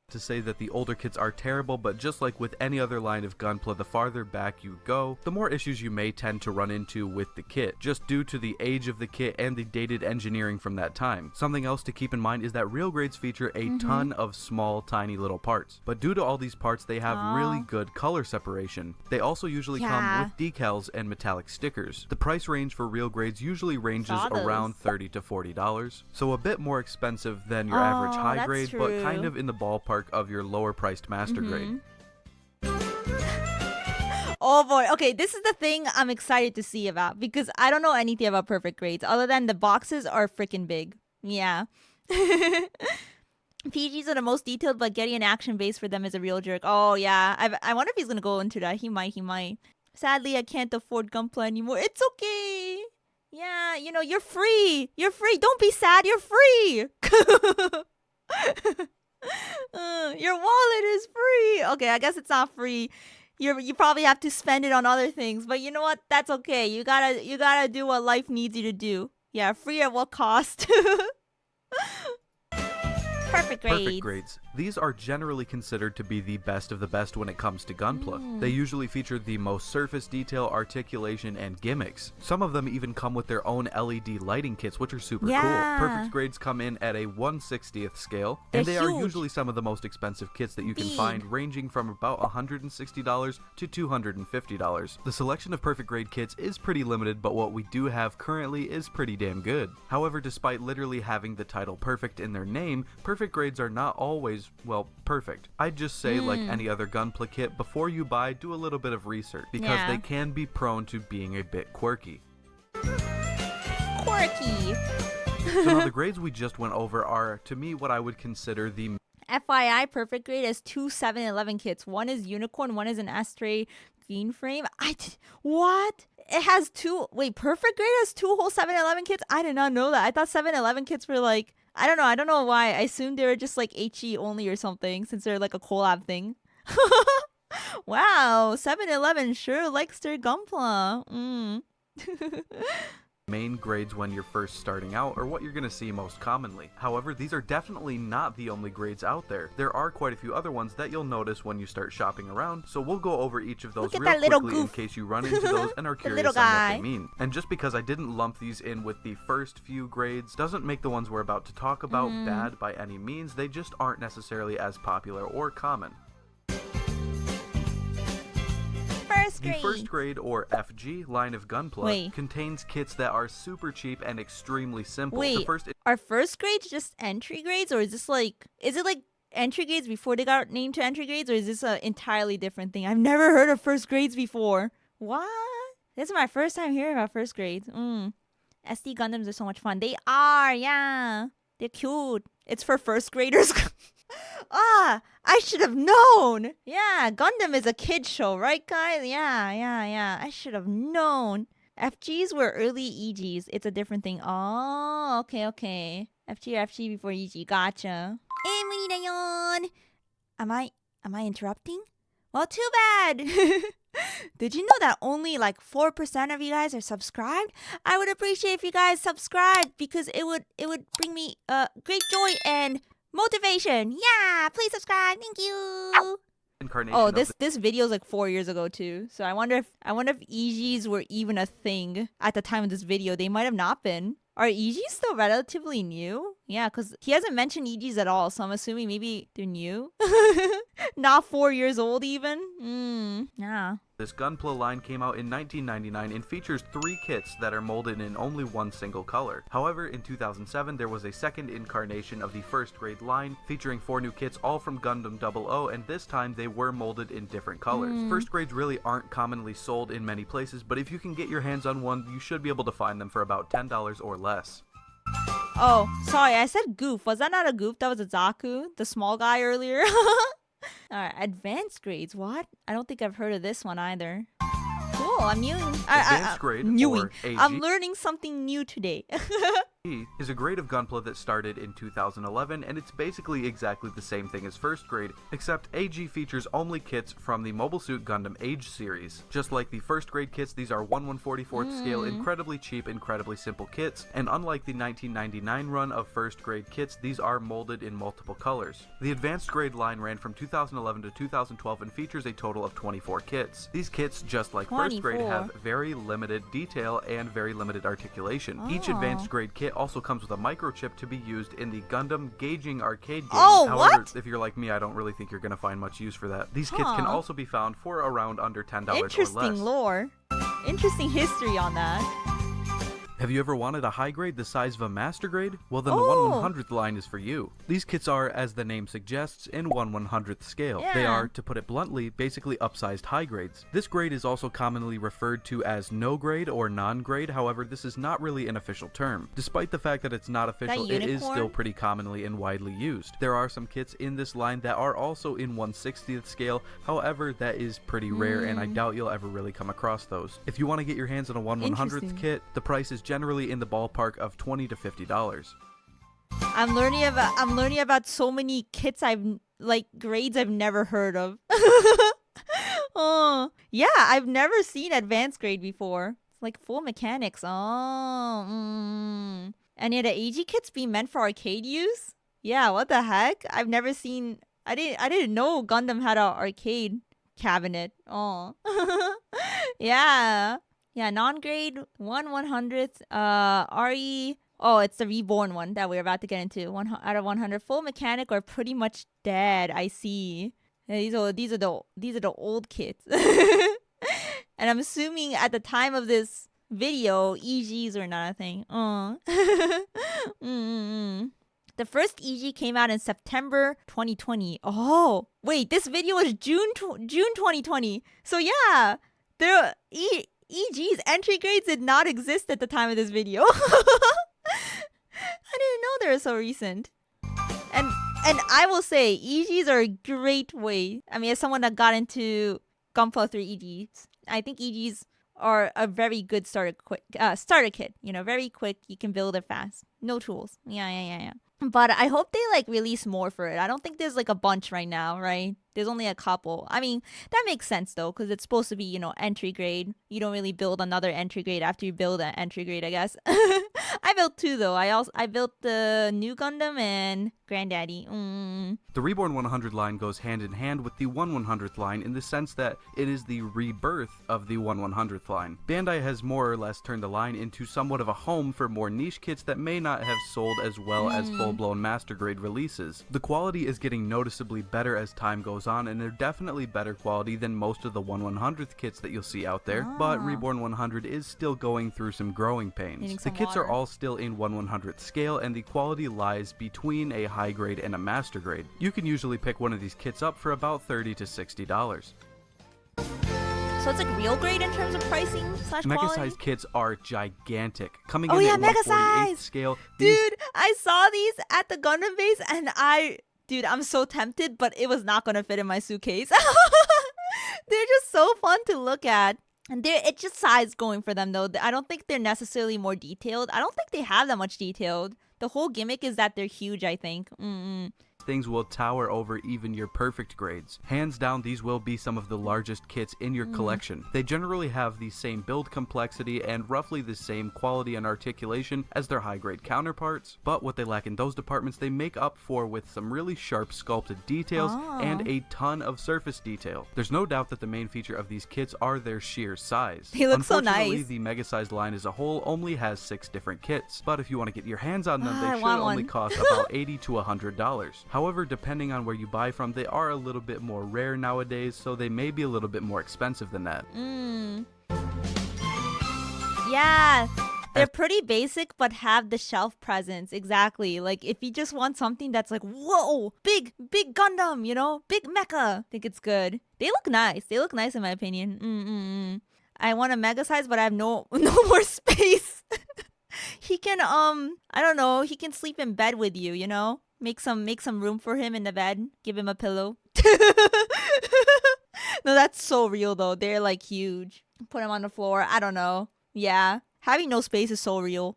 to say that the older kits are terrible, but just like with any other line of Gunpla, the farther back you go, the more issues you may tend to run into with the kit, just due to the age of the kit and the dated engineering from that time. Something else to keep in mind is that real grades feature a ton of small, tiny little parts, but due to all these parts, they have really good color separation. They also usually come with decals and metallic stickers. The price range for real grades usually ranges around $30 to $40, so a bit more expensive than your average high grade, but kind of in the ballpark of your lower priced master grade. Oh boy. Okay, this is the thing I'm excited to see about, because I don't know anything about perfect grades other than the boxes are freaking big. Yeah. PGs are the most detailed, but getting an action base for them is a real jerk. Oh yeah. I wonder if he's gonna go into that. He might. Sadly, I can't afford Gunpla anymore. It's okay. Yeah, you know, you're free. You're free. Don't be sad. You're free. Your wallet is free. Okay, I guess it's not free. You probably have to spend it on other things, but you know what? That's okay. You gotta do what life needs you to do. Yeah, free at what cost? Perfect grades. Perfect grades. These are generally considered to be the best of the best when it comes to Gunpla. They usually feature the most surface detail, articulation, and gimmicks. Some of them even come with their own LED lighting kits, which are super cool. Perfect grades come in at a 1/60th scale, and they are usually some of the most expensive kits that you can find, ranging from about $160 to $250. The selection of perfect grade kits is pretty limited, but what we do have currently is pretty damn good. However, despite literally having the title perfect in their name, perfect grades are not always, well, perfect. I'd just say, like any other Gunpla kit, before you buy, do a little bit of research, because they can be prone to being a bit quirky. Quirky. So now the grades we just went over are, to me, what I would consider the FYI, perfect grade has two 7-Eleven kits. One is unicorn, one is an astray green frame. What? It has two. Wait, perfect grade has two whole 7-Eleven kits? I did not know that. I thought 7-Eleven kits were like, I don't know. I don't know why. I assumed they were just like HE only or something, since they're like a collab thing. Wow, 7-Eleven sure likes their Gunpla. main grades when you're first starting out, or what you're going to see most commonly. However, these are definitely not the only grades out there. There are quite a few other ones that you'll notice when you start shopping around, so we'll go over each of those real quickly in case you run into those and are curious on what they mean. And just because I didn't lump these in with the first few grades doesn't make the ones we're about to talk about bad by any means. They just aren't necessarily as popular or common. The first grade, or FG, line of Gunpla contains kits that are super cheap and extremely simple. Are first grades just entry grades, or is this like, is it like entry grades before they got named to entry grades, or is this an entirely different thing? I've never heard of first grades before. What? This is my first time hearing about first grades. SD Gundams are so much fun. They are, yeah. They're cute. It's for first graders. I should have known. Yeah, Gundam is a kid show, right, guys? Yeah. I should have known. FGs were early EGs. It's a different thing. Oh, okay. FG or FG before EG. Gotcha. Emuri dayon. Am I interrupting? Well, too bad. Did you know that only like 4% of you guys are subscribed? I would appreciate if you guys subscribe, because it would bring me great joy and motivation. Yeah, please subscribe. Thank you. Oh, this video is like 4 years ago too. So I wonder if EGs were even a thing at the time of this video. They might have not been. Are EGs still relatively new? Yeah, because he hasn't mentioned EGs at all, so I'm assuming maybe they're new. Not 4 years old even. Yeah. This Gunpla line came out in 1999 and features 3 kits that are molded in only one single color. However, in 2007, there was a second incarnation of the first grade line featuring 4 new kits, all from Gundam 00, and this time they were molded in different colors. First grades really aren't commonly sold in many places, but if you can get your hands on one, you should be able to find them for about $10 or less. Oh, sorry, I said goof. Was that not a goof? That was a Zaku, the small guy earlier. Alright, advanced grades. What? I don't think I've heard of this one either. Cool, I'm new. Advanced grade, or AG, I'm learning something new today. is a grade of Gunpla that started in 2011, and it's basically exactly the same thing as first grade, except AG features only kits from the Mobile Suit Gundam Age series. Just like the first grade kits, these are 1/144th scale, incredibly cheap, incredibly simple kits, and unlike the 1999 run of first grade kits, these are molded in multiple colors. The advanced grade line ran from 2011 to 2012 and features a total of 24 kits. These kits, just like first grade, have very limited detail and very limited articulation. Each advanced grade kit also comes with a microchip to be used in the Gundam Gauging arcade game. However, if you're like me, I don't really think you're going to find much use for that. These kits can also be found for around under $10 or less. Interesting lore. Interesting history on that. Have you ever wanted a high grade the size of a master grade? Well, then the 1/100th line is for you. These kits are, as the name suggests, in 1/100th scale. They are, to put it bluntly, basically upsized high grades. This grade is also commonly referred to as no grade or non-grade. However, this is not really an official term. Despite the fact that it's not official, it is still pretty commonly and widely used. There are some kits in this line that are also in 1/60th scale. However, that is pretty rare, and I doubt you'll ever really come across those. If you want to get your hands on a 1/100th kit, the price is generally in the ballpark of $20 to $50. I'm learning about so many kits grades I've never heard of. Oh, yeah, I've never seen advanced grade before. It's like full mechanics. And yet the AG kits being meant for arcade use? Yeah, what the heck? I've never seen I didn't know Gundam had an arcade cabinet. Oh. Yeah. Yeah, non-grade 1/100th RE. Oh, it's the reborn one that we're about to get into. One out of 100 full mechanic or pretty much dead. I see. Yeah, these are the old kids. And I'm assuming at the time of this video, EGs were not a thing. Oh. The first EG came out in September 2020. Oh, wait, this video was June 2020. So yeah, there EGs entry grades did not exist at the time of this video. I didn't know they were so recent. And I will say EGs are a great way. I mean, as someone that got into Gunpla through EGs, I think EGs are a very good starter kit. You know, very quick. You can build it fast. No tools. Yeah. But I hope they like release more for it. I don't think there's like a bunch right now, right? There's only a couple. I mean, that makes sense though, because it's supposed to be, you know, entry grade. You don't really build another entry grade after you build an entry grade, I guess. I built two though. I built the new Gundam and Granddaddy. The Reborn 100 line goes hand in hand with the 1/100th line in the sense that it is the rebirth of the 1/100th line. Bandai has more or less turned the line into somewhat of a home for more niche kits that may not have sold as well as full-blown master grade releases. The quality is getting noticeably better as time goes on, and they're definitely better quality than most of the 1/100th kits that you'll see out there, but Reborn 100 is still going through some growing pains. The kits are all still in 1/100th scale, and the quality lies between a high grade and a master grade. You can usually pick one of these kits up for about $30 to $60. So it's like real grade in terms of pricing / quality? Mega-sized kits are gigantic. Coming Oh in yeah, at mega 1/48 size! scale. Dude, I saw these at the Gundam base and I'm so tempted, but it was not gonna fit in my suitcase. They're just so fun to look at. And it's just size going for them though. I don't think they're necessarily more detailed. I don't think they have that much detailed. The whole gimmick is that they're huge, I think. Things will tower over even your perfect grades. Hands down, these will be some of the largest kits in your collection. They generally have the same build complexity and roughly the same quality and articulation as their high-grade counterparts, but what they lack in those departments they make up for with some really sharp sculpted details and a ton of surface detail. There's no doubt that the main feature of these kits are their sheer size. They look so Unfortunately, nice. the mega-sized line as a whole only has 6 different kits, but if you want to get your hands on them, I they should want only one. cost about $80 to $100. However, depending on where you buy from, they are a little bit more rare nowadays, so they may be a little bit more expensive than that. Yeah, they're pretty basic, but have the shelf presence. Exactly. Like if you just want something that's like, whoa, big Gundam, you know, big mecha. I think it's good. They look nice. They look nice in my opinion. I want a mega size, but I have no more space. He can I don't know, he can sleep in bed with you, you know? Make some room for him in the bed. Give him a pillow. No, that's so real though. They're like huge. Put him on the floor. I don't know. Yeah. Having no space is so real.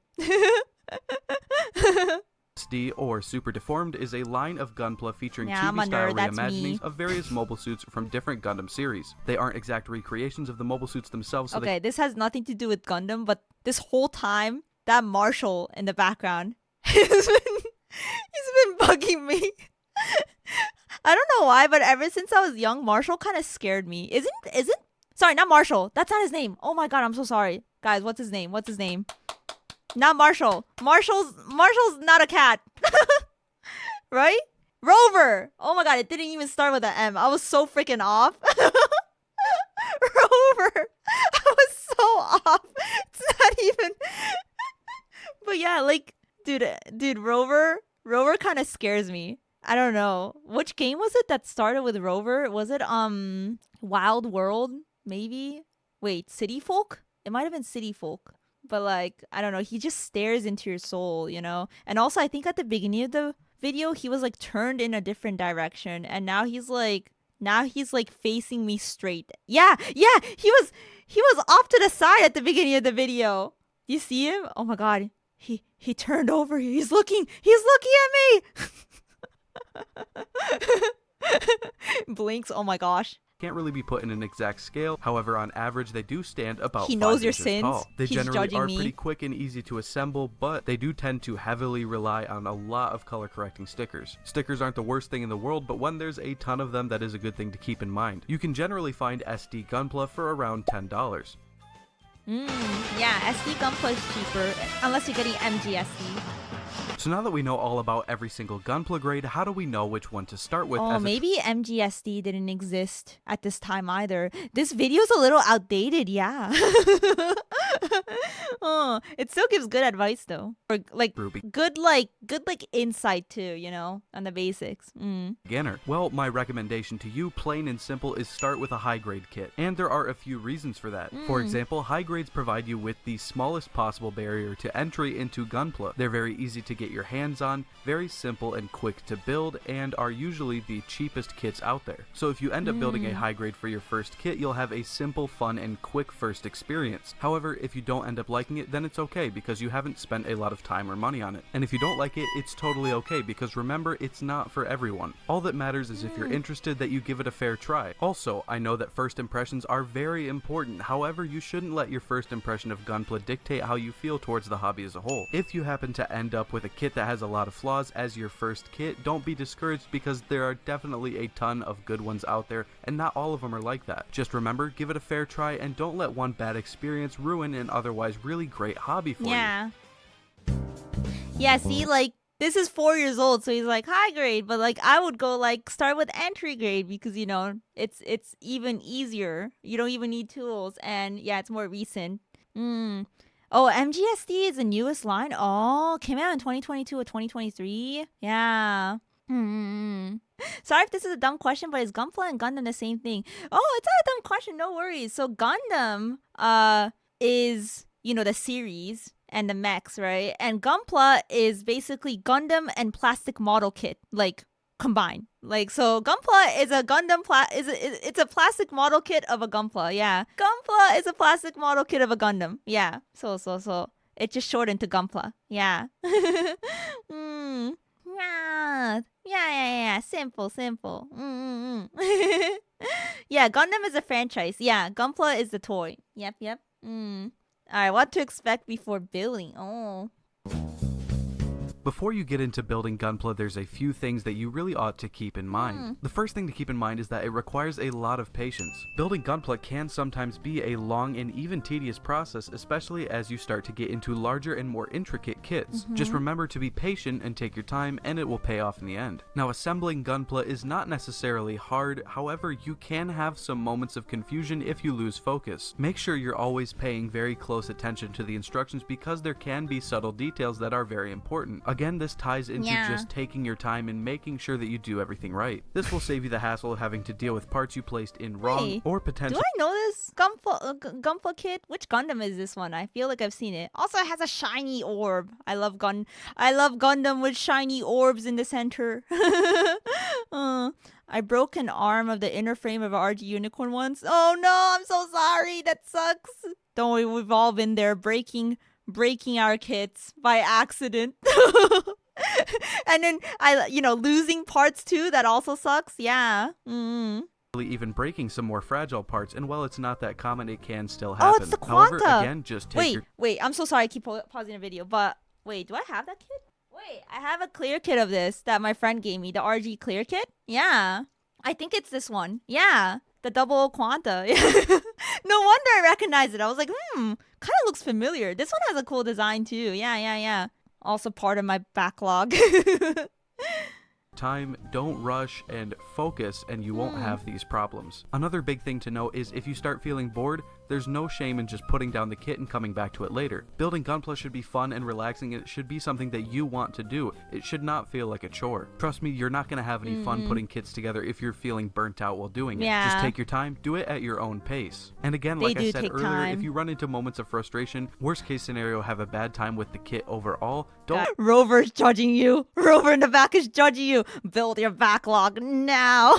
SD or Super Deformed is a line of Gunpla featuring Yeah, I'm a chibi-style nerd, that's reimaginings me. of various mobile suits from different Gundam series. They aren't exact recreations of the mobile suits themselves, so Okay, this has nothing to do with Gundam, but this whole time, that Marshall in the background he's been bugging me. I don't know why, but ever since I was young, Marshall kind of scared me. Isn't sorry, not Marshall. That's not his name. Oh my god, I'm so sorry. Guys, what's his name? Not Marshall. Marshall's not a cat. Right? Rover. Oh my god, it didn't even start with an M. I was so freaking off. Rover. I was so off. It's not even. But yeah, like, dude, Rover kind of scares me. I don't know. Which game was it that started with Rover? Was it Wild World? Maybe? Wait, City Folk? It might have been City Folk. But like, I don't know, he just stares into your soul, you know? And also I think at the beginning of the video he was like turned in a different direction, and now he's like facing me straight. Yeah, he was off to the side at the beginning of the video. You see him? Oh my god. He turned over. He's looking at me. Blinks. Oh my gosh. can't really be put in an exact scale. However, on average, they do stand about He 5 knows your inches sins. tall. They He's generally judging are me. pretty quick and easy to assemble, but they do tend to heavily rely on a lot of color correcting stickers. Stickers aren't the worst thing in the world, but when there's a ton of them, that is a good thing to keep in mind. You can generally find SD Gunpla for around $10. Yeah, SD Gunpla is cheaper unless you're getting MGSD. So now that we know all about every single Gunpla grade, how do we know which one to start with? Oh, as a maybe MGSD didn't exist at this time either. This video's a little outdated, yeah. Oh, it still gives good advice though, or like Ruby. good insight too, you know, on the basics. beginner? Well, my recommendation to you, plain and simple, is start with a high grade kit. And there are a few reasons for that. For example, high grades provide you with the smallest possible barrier to entry into Gunpla. They're very easy to get your hands on, very simple and quick to build, and are usually the cheapest kits out there. So if you end up building a high grade for your first kit, you'll have a simple, fun, and quick first experience. However, if you don't end up liking it, then it's okay because you haven't spent a lot of time or money on it. And if you don't like it, it's totally okay because remember, it's not for everyone. All that matters is if you're interested, that you give it a fair try. Also, I know that first impressions are very important. However, you shouldn't let your first impression of Gunpla dictate how you feel towards the hobby as a whole. If you happen to end up with a kit that has a lot of flaws as your first kit, don't be discouraged because there are definitely a ton of good ones out there and not all of them are like that. Just remember, give it a fair try and don't let one bad experience ruin an otherwise really great hobby for you. Yeah, see, like, this is 4 years old, so he's like high grade, but like I would go like start with entry grade because you know it's even easier. You don't even need tools, and yeah, it's more recent. Oh, MGSD is the newest line. Oh, came out in 2022 or 2023. Yeah. Sorry if this is a dumb question, but is Gunpla and Gundam the same thing? Oh, it's not a dumb question. No worries. So Gundam is, you know, the series and the mechs, right? And Gunpla is basically Gundam and plastic model kit, like combined. Like, so Gunpla is a Gundam it's a plastic model kit of a Gunpla. Yeah, Gunpla is a plastic model kit of a Gundam. Yeah, so it just shortened to Gunpla. Yeah. Yeah. Simple. Yeah, Gundam is a franchise. Yeah, Gunpla is the toy. Yep. Alright, what to expect before building? Oh. Before you get into building Gunpla, there's a few things that you really ought to keep in mind. The first thing to keep in mind is that it requires a lot of patience. Building Gunpla can sometimes be a long and even tedious process, especially as you start to get into larger and more intricate kits. Just remember to be patient and take your time, and it will pay off in the end. Now, assembling Gunpla is not necessarily hard, however, you can have some moments of confusion if you lose focus. Make sure you're always paying very close attention to the instructions because there can be subtle details that are very important. Again, this ties into just taking your time and making sure that you do everything right. This will save you the hassle of having to deal with parts you placed in wrong or potentially. Do I know this Gunpla kit? Which Gundam is this one? I feel like I've seen it. Also, it has a shiny orb. I love Gundam with shiny orbs in the center. I broke an arm of the inner frame of RG Unicorn once. Oh no, I'm so sorry. That sucks. Don't worry, we've all been there, breaking our kits by accident. And then losing parts too, that also sucks. Yeah. Even breaking some more fragile parts, and while it's not that common, it can still happen. Oh, it's the Quanta. However, again, just take Wait, I'm so sorry I keep pausing the video, but wait, do I have that kit? Wait, I have a clear kit of this that my friend gave me, the RG clear kit. Yeah, I think it's this one. Yeah, the double Quanta. No wonder I recognized it. I was like, kind of looks familiar. This one has a cool design too. Yeah. Also part of my backlog. time, don't rush, and focus, and you won't have these problems. Another big thing to know is if you start feeling bored, there's no shame in just putting down the kit and coming back to it later. Building Gunpla should be fun and relaxing, and it should be something that you want to do. It should not feel like a chore. Trust me, you're not going to have any fun putting kits together if you're feeling burnt out while doing it. Just take your time, do it at your own pace. And again, like I said earlier, if you run into moments of frustration, worst case scenario, have a bad time with the kit overall, don't... Rover's judging you. Rover in the back is judging you. Build your backlog now.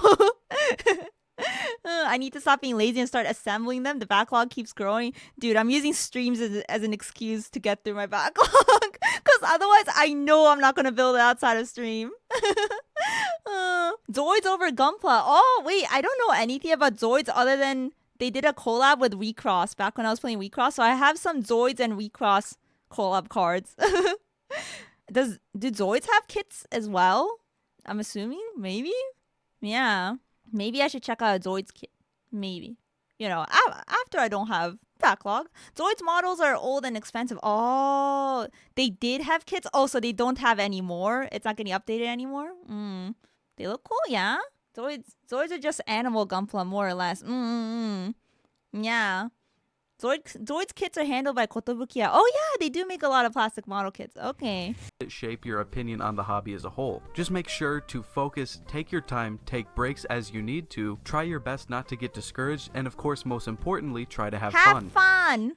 I need to stop being lazy and start assembling them. The backlog keeps growing. Dude, I'm using streams as an excuse to get through my backlog. Because otherwise, I know I'm not going to build it outside of stream. Zoids over Gunpla. Oh, wait. I don't know anything about Zoids other than they did a collab with Recross back when I was playing Recross. So I have some Zoids and Recross collab cards. Do Zoids have kits as well? I'm assuming. Maybe? Yeah. Maybe I should check out a Zoids kit. Maybe. You know, after I don't have backlog. Zoids models are old and expensive. Oh, they did have kits. Oh, so they don't have any more. It's not getting updated anymore. They look cool, yeah. Zoids are just animal Gunpla, more or less. Yeah. Zoids kits are handled by Kotobukiya. Oh yeah, they do make a lot of plastic model kits. Okay. Shape your opinion on the hobby as a whole. Just make sure to focus, take your time, take breaks as you need to, try your best not to get discouraged, and of course, most importantly, try to have fun. Have fun!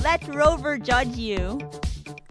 Let Rover judge you.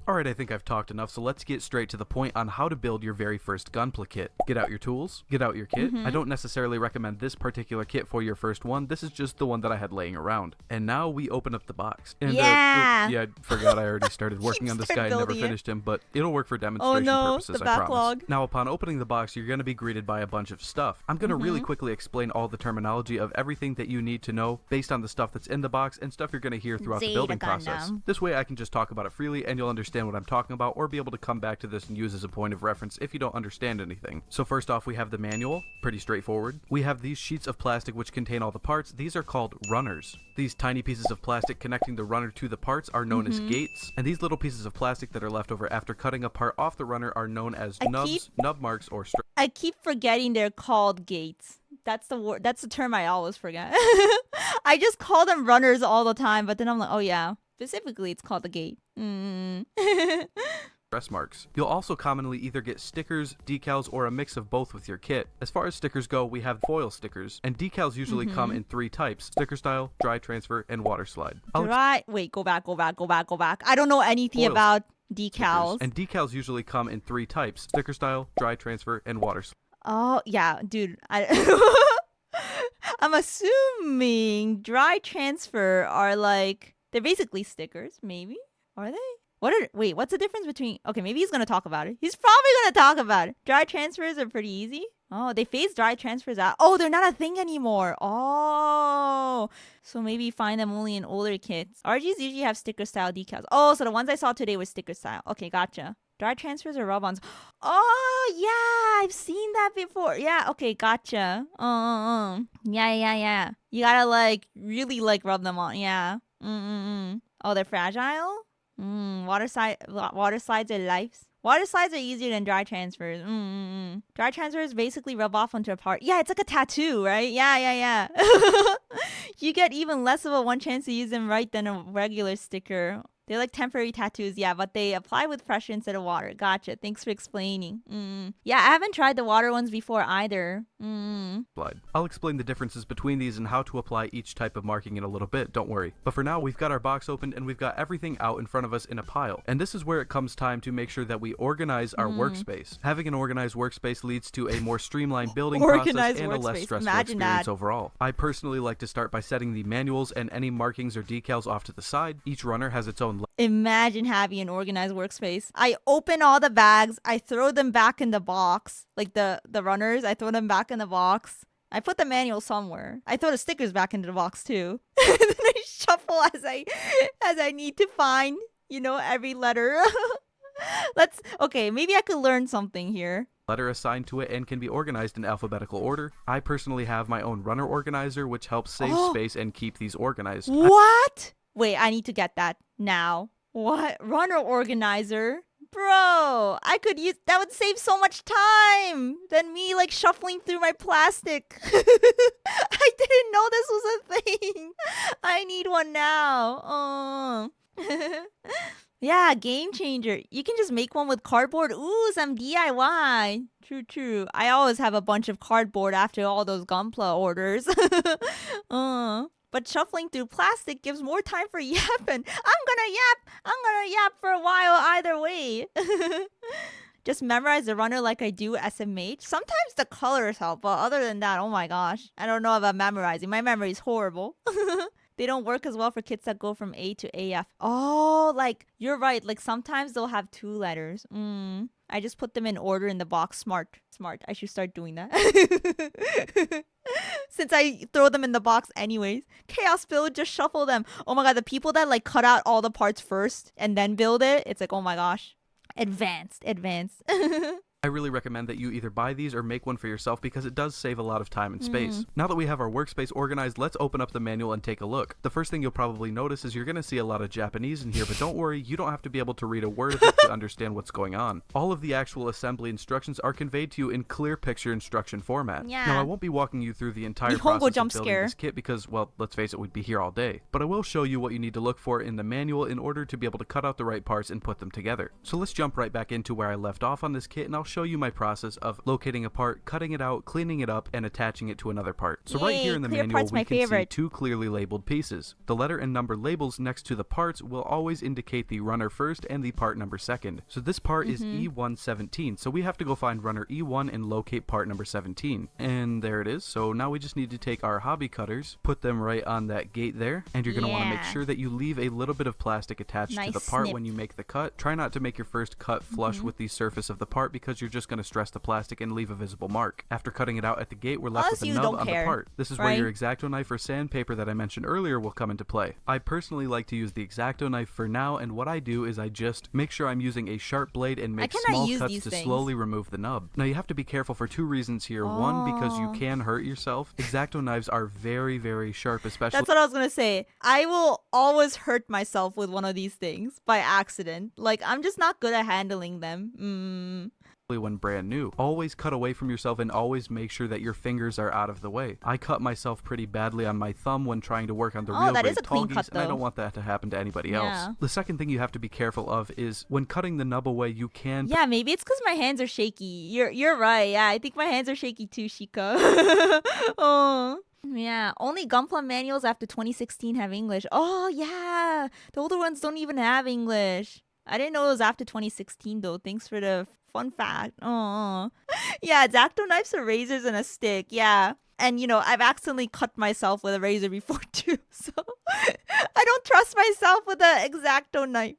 Alright, I think I've talked enough, so let's get straight to the point on how to build your very first Gunpla kit. Get out your tools, get out your kit. I don't necessarily recommend this particular kit for your first one. This is just the one that I had laying around. And now we open up the box. And, yeah! I forgot I already started working on this guy and never finished him, but it'll work for demonstration purposes, the I backlog. promise. Now, upon opening the box, you're going to be greeted by a bunch of stuff. I'm going to really quickly explain all the terminology of everything that you need to know based on the stuff that's in the box and stuff you're going to hear throughout the building process. This way I can just talk about it freely and you'll understand what I'm talking about, or be able to come back to this and use as a point of reference if you don't understand anything. So first off, we have the manual, pretty straightforward. We have these sheets of plastic which contain all the parts. These are called runners. These tiny pieces of plastic connecting the runner to the parts are known as gates, and these little pieces of plastic that are left over after cutting a part off the runner are known as nubs, nub marks, or I keep forgetting they're called gates. That's the word. That's the term I always forget. I just call them runners all the time, but then I'm like, oh yeah, specifically it's called the gate. Stress marks. You'll also commonly either get stickers, decals, or a mix of both with your kit. As far as stickers go, we have foil stickers, and decals usually come in 3 types: sticker style, dry transfer, and water slide. Wait, go back. I don't know anything about decals. And decals usually come in 3 types: sticker style, dry transfer, and water slide. Oh yeah, dude. I'm assuming dry transfer are like, they're basically stickers, maybe? Are they? What's the difference between... Okay, maybe he's gonna talk about it. He's probably gonna talk about it. Dry transfers are pretty easy. Oh, they phased dry transfers out. Oh, they're not a thing anymore. Oh, so maybe find them only in older kits. RGs usually have sticker style decals. Oh, so the ones I saw today were sticker style. Okay, gotcha. Dry transfers or rub-ons. Oh, yeah, I've seen that before. Yeah, okay, gotcha. Yeah. You gotta really rub them on. Yeah. Oh, they're fragile? Water slides are lives. Water slides are easier than dry transfers. Dry transfers basically rub off onto a part. Yeah, it's like a tattoo, right? Yeah. You get even less of a one chance to use them right than a regular sticker. They're like temporary tattoos, yeah, but they apply with pressure instead of water. Gotcha. Thanks for explaining. Yeah, I haven't tried the water ones before either. I'll explain the differences between these and how to apply each type of marking in a little bit, don't worry. But for now, we've got our box opened and we've got everything out in front of us in a pile. And this is where it comes time to make sure that we organize our workspace. Having an organized workspace leads to a more streamlined building process and a less stressful experience overall. I personally like to start by setting the manuals and any markings or decals off to the side. Each runner has its own. Imagine having an organized workspace. I open all the bags, I throw them back in the box. Like the runners, I throw them back in the box. I put the manual somewhere. I throw the stickers back into the box too. And then I shuffle as I need to find, every letter. Okay, maybe I could learn something here. Letter assigned to it and can be organized in alphabetical order. I personally have my own runner organizer, which helps save space and keep these organized. What? Wait, I need to get that now. What? Runner organizer? Bro, that would save so much time than me shuffling through my plastic. I didn't know this was a thing. I need one now. Yeah, game changer. You can just make one with cardboard. Ooh, some DIY. True. I always have a bunch of cardboard after all those Gunpla orders. But shuffling through plastic gives more time for yapping. I'm gonna yap for a while either way. Just memorize the runner like I do SMH. Sometimes the colors help, but other than that, oh my gosh. I don't know about memorizing. My memory is horrible. They don't work as well for kits that go from A to AF. Oh, like you're right. Like sometimes they'll have 2 letters. I just put them in order in the box. Smart. I should start doing that. Since I throw them in the box anyways. Chaos build, just shuffle them. Oh my god, the people that like cut out all the parts first and then build it, it's like, oh my gosh. Advanced. I really recommend that you either buy these or make one for yourself because it does save a lot of time and space. Now that we have our workspace organized, let's open up the manual and take a look. The first thing you'll probably notice is you're going to see a lot of Japanese in here, but don't worry, you don't have to be able to read a word of it to understand what's going on. All of the actual assembly instructions are conveyed to you in clear picture instruction format. Yeah. Now I won't be walking you through the entire Nihongo process jump of building scare. this kit because, well, let's face it, we'd be here all day. But I will show you what you need to look for in the manual in order to be able to cut out the right parts and put them together. So let's jump right back into where I left off on this kit and I'll show you my process of locating a part, cutting it out, cleaning it up, and attaching it to another part. So right here in the clear manual, part's we my can see favorite. 2 clearly labeled pieces. The letter and number labels next to the parts will always indicate the runner first and the part number second. So this part is E117, so we have to go find runner E1 and locate part number 17. And there it is. So now we just need to take our hobby cutters, put them right on that gate there, and you're going to want to make Yeah. sure that you leave a little bit of plastic attached to Nice the part snip. when you make the cut. Try not to make your first cut flush with the surface of the part because you're just going to stress the plastic and leave a visible mark. After cutting it out at the gate, we're left with Honestly, a you nub don't on care, the part. This is where right? your X-Acto knife or sandpaper that I mentioned earlier will come into play. I personally like to use the X-Acto knife for now, and what I do is I just make sure I'm using a sharp blade and make cannot small use cuts these to things. slowly remove the nub. Now you have to be careful for 2 reasons here. One, because you can hurt yourself. X-Acto knives are very, very sharp, especially That's what I was gonna say. I will always hurt myself with one of these things by accident. Like, I'm just not good at handling them. when brand new. Always cut away from yourself and always make sure that your fingers are out of the way. I cut myself pretty badly on my thumb when trying to work on the real that grade is a clean talgies, cut, and I though. don't want that to happen to anybody Yeah. else. The second thing you have to be careful of is when cutting the nub away, you can Yeah, maybe it's because my hands are shaky. You're right. Yeah, I think my hands are shaky too, Shika. Oh. Yeah, only Gunpla manuals after 2016 have English. Oh, yeah. The older ones don't even have English. I didn't know it was after 2016, though. Thanks for the fun fact. Oh. Yeah, X-Acto knives are razors and a stick. Yeah. And, you know, I've accidentally cut myself with a razor before, too. So I don't trust myself with an X-Acto knife.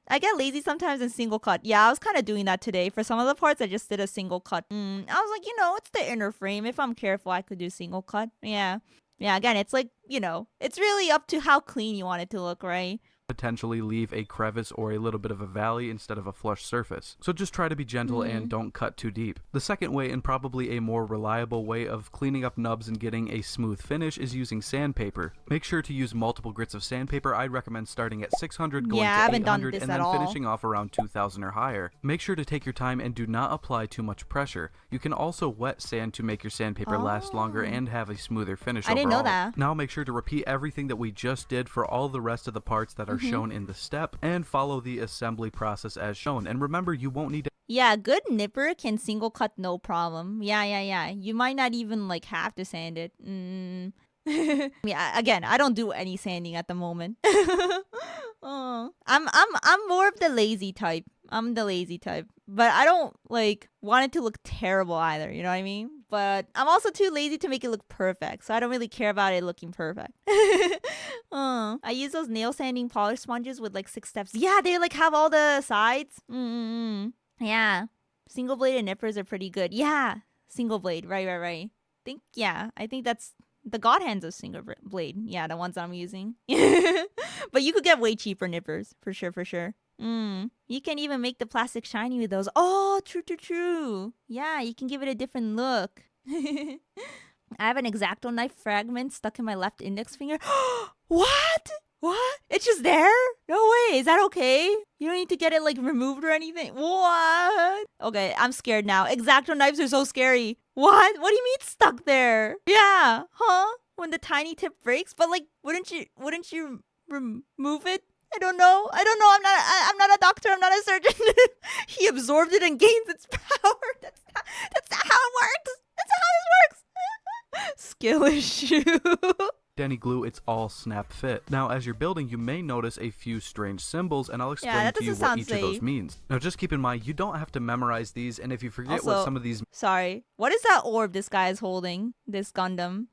I get lazy sometimes in single cut. Yeah, I was kind of doing that today. For some of the parts, I just did a single cut. I was like, you know, it's the inner frame. If I'm careful, I could do single cut. Yeah. Yeah, again, it's like, you know, it's really up to how clean you want it to look, right? potentially leave a crevice or a little bit of a valley instead of a flush surface. So just try to be gentle and don't cut too deep. The second way, and probably a more reliable way of cleaning up nubs and getting a smooth finish, is using sandpaper. Make sure to use multiple grits of sandpaper. I'd recommend starting at 600, going I to haven't done 800, this and at then all. finishing off around 2000 or higher. Make sure to take your time and do not apply too much pressure. You can also wet sand to make your sandpaper last longer and have a smoother finish I didn't know overall. that. Now make sure to repeat everything that we just did for all the rest of the parts that are shown in the step, and follow the assembly process as shown. And remember, you won't need to Yeah, good nipper can single cut no problem. Yeah. You might not even like have to sand it. Yeah, again, I don't do any sanding at the moment. I'm more of the lazy type. I'm the lazy type. But I don't like want it to look terrible either, you know what I mean? But I'm also too lazy to make it look perfect. So I don't really care about it looking perfect. I use those nail sanding polish sponges with like 6 steps. Yeah, they like have all the sides. Yeah. Single bladed nippers are pretty good. Yeah. Single blade. Right. I think that's the God hands of single blade. Yeah, the ones I'm using. But you could get way cheaper nippers. For sure. You can even make the plastic shiny with those. Oh, true. Yeah, you can give it a different look. I have an X-Acto knife fragment stuck in my left index finger. What? It's just there? No way. Is that okay? You don't need to get it like removed or anything. What? Okay, I'm scared now. X-Acto knives are so scary. What? What do you mean it's stuck there? Yeah. Huh? When the tiny tip breaks? But like, wouldn't you remove it? I don't know. I'm not a doctor. I'm not a surgeon. He absorbed it and gains its power. That's not how it works. That's not how this works. Skill issue. any glue, it's all snap fit. Now, as you're building, you may notice a few strange symbols, and I'll explain that to you doesn't what sound each of those safe. means. Now, just keep in mind, you don't have to memorize these, and if you forget what Also, some of these Sorry. What is that orb this guy is holding? This Gundam.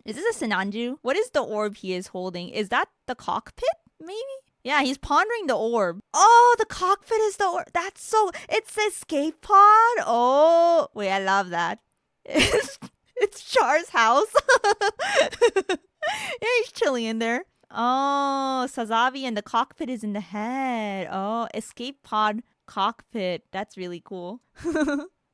Is this a Sinanju? What is the orb he is holding? Is that the cockpit? Maybe? Yeah, he's pondering the orb. Oh, the cockpit is the orb. That's so... It's the escape pod? Oh. Wait, I love that. It's Char's house. Yeah, he's chilling in there. Oh, Sazabi and the cockpit is in the head. Oh, escape pod cockpit. That's really cool.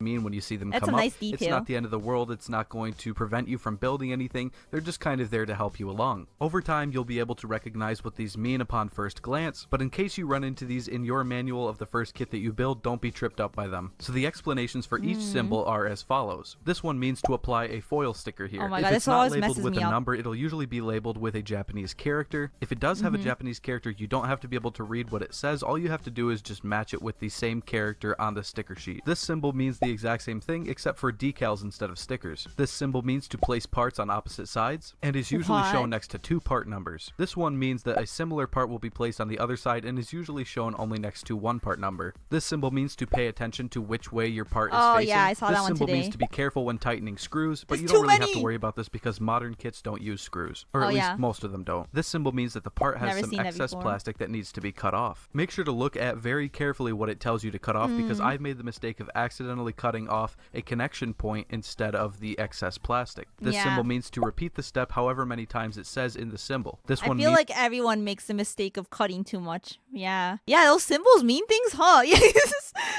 Mean when you see them That's come a nice up. It's detail. not the end of the world. It's not going to prevent you from building anything. They're just kind of there to help you along. Over time, you'll be able to recognize what these mean upon first glance, but in case you run into these in your manual of the first kit that you build, don't be tripped up by them. So the explanations for each symbol are as follows. This one means to apply a foil sticker here. Oh my if God, it's this not always labeled messes with me a up. number, it'll usually be labeled with a Japanese character. If it does have a Japanese character, you don't have to be able to read what it says. All you have to do is just match it with the same character on the sticker sheet. This symbol means the exact same thing, except for decals instead of stickers. This symbol means to place parts on opposite sides, and is usually What? shown next to two part numbers. This one means that a similar part will be placed on the other side and is usually shown only next to one part number. This symbol means to pay attention to which way your part is Oh, facing. yeah, I saw this that one symbol today. means to be careful when tightening screws, but There's you too don't really have many! to worry about this because modern kits don't use screws. Or Oh, at least yeah. most of them don't. This symbol means that the part has Never some seen that excess before. plastic that needs to be cut off. Make sure to look at very carefully what it tells you to cut off because I've made the mistake of accidentally cutting off a connection point instead of the excess plastic. This Yeah. symbol means to repeat the step however many times it says in the symbol. This I one feel means like everyone makes the mistake of cutting too much. Yeah. Yeah, those symbols mean things, huh? Yeah.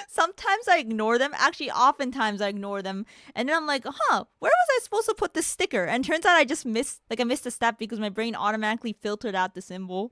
Sometimes I ignore them. Actually, oftentimes I ignore them. And then I'm like, huh, where was I supposed to put this sticker? And turns out I just missed a step because my brain automatically filtered out the symbol.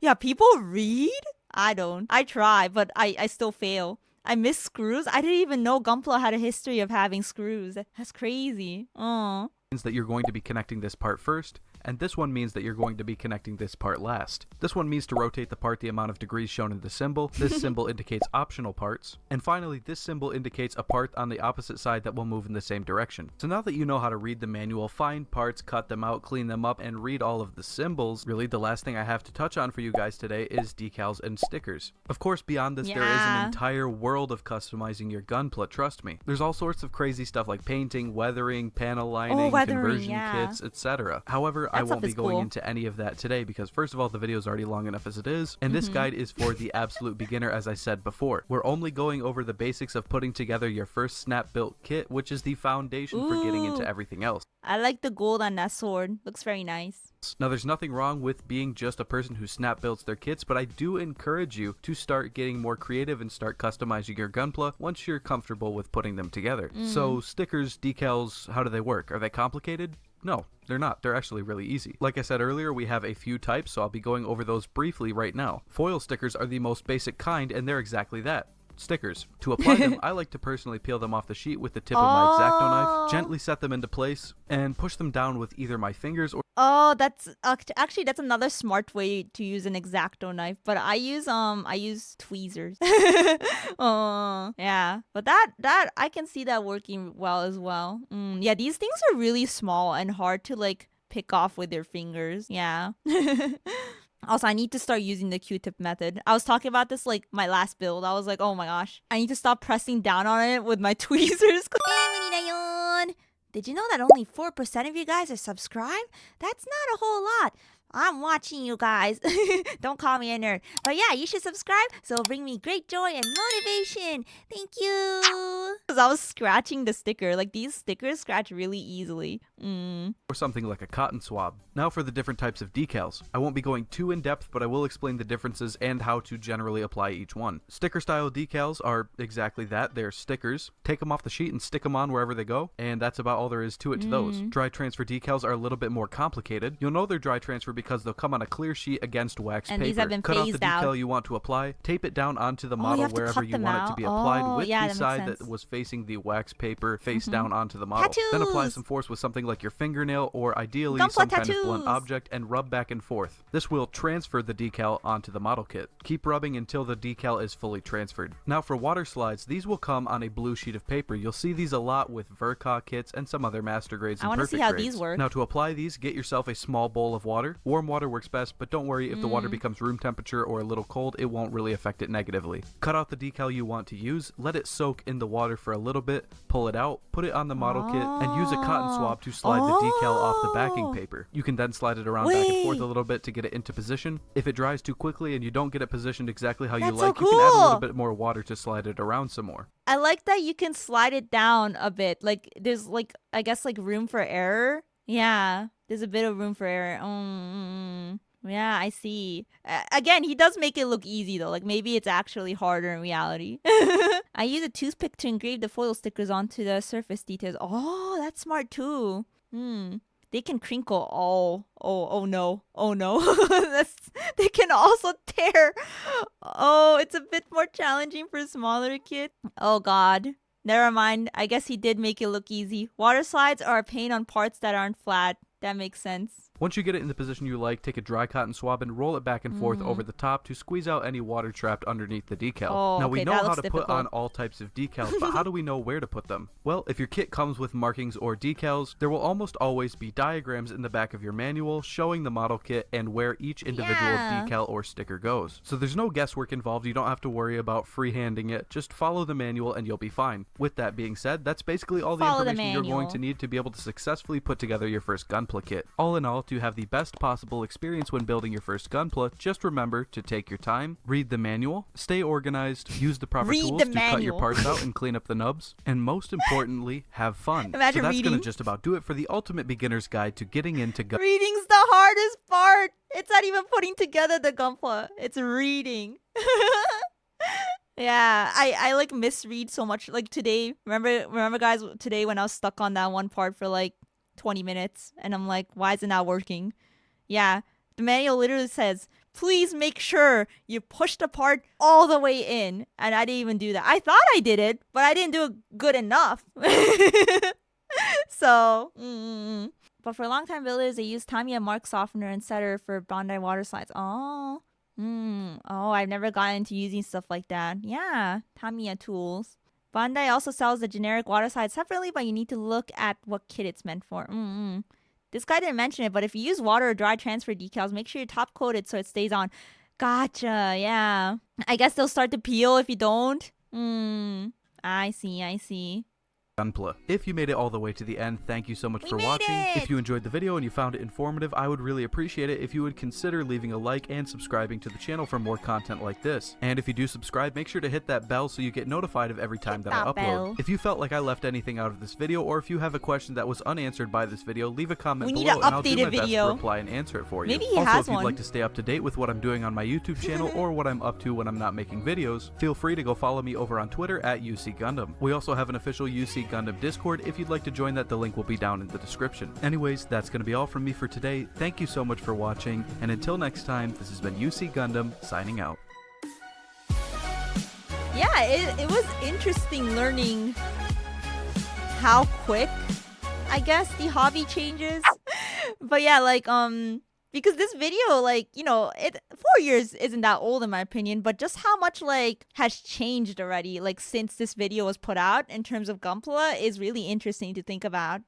Yeah, people read? I don't. I try, but I still fail. I miss screws. I didn't even know Gunpla had a history of having screws. That's crazy. Oh. that you're going to be connecting this part first, and this one means that you're going to be connecting this part last. This one means to rotate the part the amount of degrees shown in the symbol. This symbol indicates optional parts. And finally, this symbol indicates a part on the opposite side that will move in the same direction. So now that you know how to read the manual, find parts, cut them out, clean them up, and read all of the symbols, really the last thing I have to touch on for you guys today is decals and stickers. Of course, beyond this, there is an entire world of customizing your Gunpla, trust me. There's all sorts of crazy stuff like painting, weathering, panel lining, conversion kits, etc. However, I won't be going into any of that today because first of all, the video is already long enough as it is, and this guide is for the absolute beginner, as I said before. We're only going over the basics of putting together your first snap-built kit, which is the foundation for getting into everything else. I like the gold on that sword. Looks very nice. Now, there's nothing wrong with being just a person who snap builds their kits, but I do encourage you to start getting more creative and start customizing your Gunpla once you're comfortable with putting them together. So stickers, decals, how do they work? Are they complicated? No, they're not. They're actually really easy. Like I said earlier, we have a few types, so I'll be going over those briefly right now. Foil stickers are the most basic kind, and they're exactly that. Stickers. To apply them, I like to personally peel them off the sheet with the tip of my X-Acto knife, gently set them into place, and push them down with either my fingers or... Oh, that's actually that's another smart way to use an X-Acto knife. But I use tweezers. Yeah. But that I can see that working well as well. Yeah, these things are really small and hard to like pick off with your fingers. Yeah. Also, I need to start using the Q-tip method. I was talking about this like my last build. I was like, oh my gosh, I need to stop pressing down on it with my tweezers. Dayon! Did you know that only 4% of you guys are subscribed? That's not a whole lot. I'm watching you guys. Don't call me a nerd. But yeah, you should subscribe so it'll bring me great joy and motivation. Thank you. Because I was scratching the sticker. Like these stickers scratch really easily. Or something like a cotton swab. Now for the different types of decals. I won't be going too in depth, but I will explain the differences and how to generally apply each one. Sticker style decals are exactly that. They're stickers. Take them off the sheet and stick them on wherever they go. And that's about all there is to it to those. Dry transfer decals are a little bit more complicated. You'll know they're dry transfer because they'll come on a clear sheet against wax and paper. These have been Cut out the phased decal out. you want to apply, tape it down onto the model wherever you want it to be applied with the side that was facing the wax paper face down onto the model. Then apply some force with something like your fingernail or ideally some kind of blunt object and rub back and forth. This will transfer the decal onto the model kit. Keep rubbing until the decal is fully transferred. Now for water slides, these will come on a blue sheet of paper. You'll see these a lot with Verka kits and some other master grades and perfect grades. I want to see how these work. Now to apply these, get yourself a small bowl of water. Warm water works best, but don't worry, if the water becomes room temperature or a little cold, it won't really affect it negatively. Cut out the decal you want to use, let it soak in the water for a little bit, pull it out, put it on the model kit, and use a cotton swab to slide the decal off the backing paper. You can then slide it around back and forth a little bit to get it into position. If it dries too quickly and you don't get it positioned exactly how you That's so like, you can add a cool. little bit more water to slide it around some more. I like that you can slide it down a bit. Like there's like I guess like room for error. Yeah, there's a bit of room for error. Yeah, I see. Again, he does make it look easy though. Like maybe it's actually harder in reality. I use a toothpick to engrave the foil stickers onto the surface details. Oh, that's smart too. They can crinkle. Oh no. They can also tear. Oh, it's a bit more challenging for smaller kids. Oh god. Never mind. I guess he did make it look easy. Water slides are a pain on parts that aren't flat. That makes sense. Once you get it in the position you like, take a dry cotton swab and roll it back and forth over the top to squeeze out any water trapped underneath the decal. Oh, now we okay, know that how looks to put difficult. on all types of decals, but how do we know where to put them? Well, if your kit comes with markings or decals, there will almost always be diagrams in the back of your manual showing the model kit and where each individual decal or sticker goes. So there's no guesswork involved. You don't have to worry about freehanding it. Just follow the manual and you'll be fine. With that being said, that's basically all the Follow the information you're going manual. to need to be able to successfully put together your first Gunpla kit. All in all, to have the best possible experience when building your first Gunpla, just remember to take your time, read the manual, stay organized, use the proper Read tools the to cut your manual. parts out and clean up the nubs, and most importantly, have fun. Imagine so that's reading. gonna just about do it for the ultimate beginner's guide to getting into Gunpla. Reading's the hardest part. It's not even putting together the Gunpla. It's reading. Yeah, I like misread so much. Like today, remember guys, today when I was stuck on that one part for like 20 minutes and I'm like, why is it not working? Yeah, the manual literally says, please make sure you push the part all the way in. And I didn't even do that. I thought I did it, but I didn't do it good enough. So, But for longtime builders, they use Tamiya mark softener and setter for Bandai water slides. Oh, I've never gotten into using stuff like that. Yeah, Tamiya tools. Bandai also sells the generic water slide separately, but you need to look at what kit it's meant for. This guy didn't mention it, but if you use water or dry transfer decals, make sure you're top coated so it stays on. Gotcha, yeah. I guess they'll start to peel if you don't. I see. Gunpla. If you made it all the way to the end, thank you so much We for made watching. it! If you enjoyed the video and you found it informative, I would really appreciate it if you would consider leaving a like and subscribing to the channel for more content like this. And if you do subscribe, make sure to hit that bell so you get notified of every time that I that upload. bell. If you felt like I left anything out of this video, or if you have a question that was unanswered by this video, leave a comment We need below an and I'll do updated my best video. to reply and answer it for you. Maybe he also, has if you'd one. like to stay up to date with what I'm doing on my YouTube channel or what I'm up to when I'm not making videos, feel free to go follow me over on Twitter at UC Gundam. We also have an official UC Gundam Discord. If you'd like to join that, the link will be down in the description. Anyways, that's going to be all from me for today. Thank you so much for watching, and until next time, this has been UC Gundam signing out. Yeah, it was interesting learning how quick, I guess, the hobby changes. But yeah, like, because this video, like, 4 years isn't that old in my opinion, but just how much, like, has changed already, like, since this video was put out in terms of Gunpla is really interesting to think about.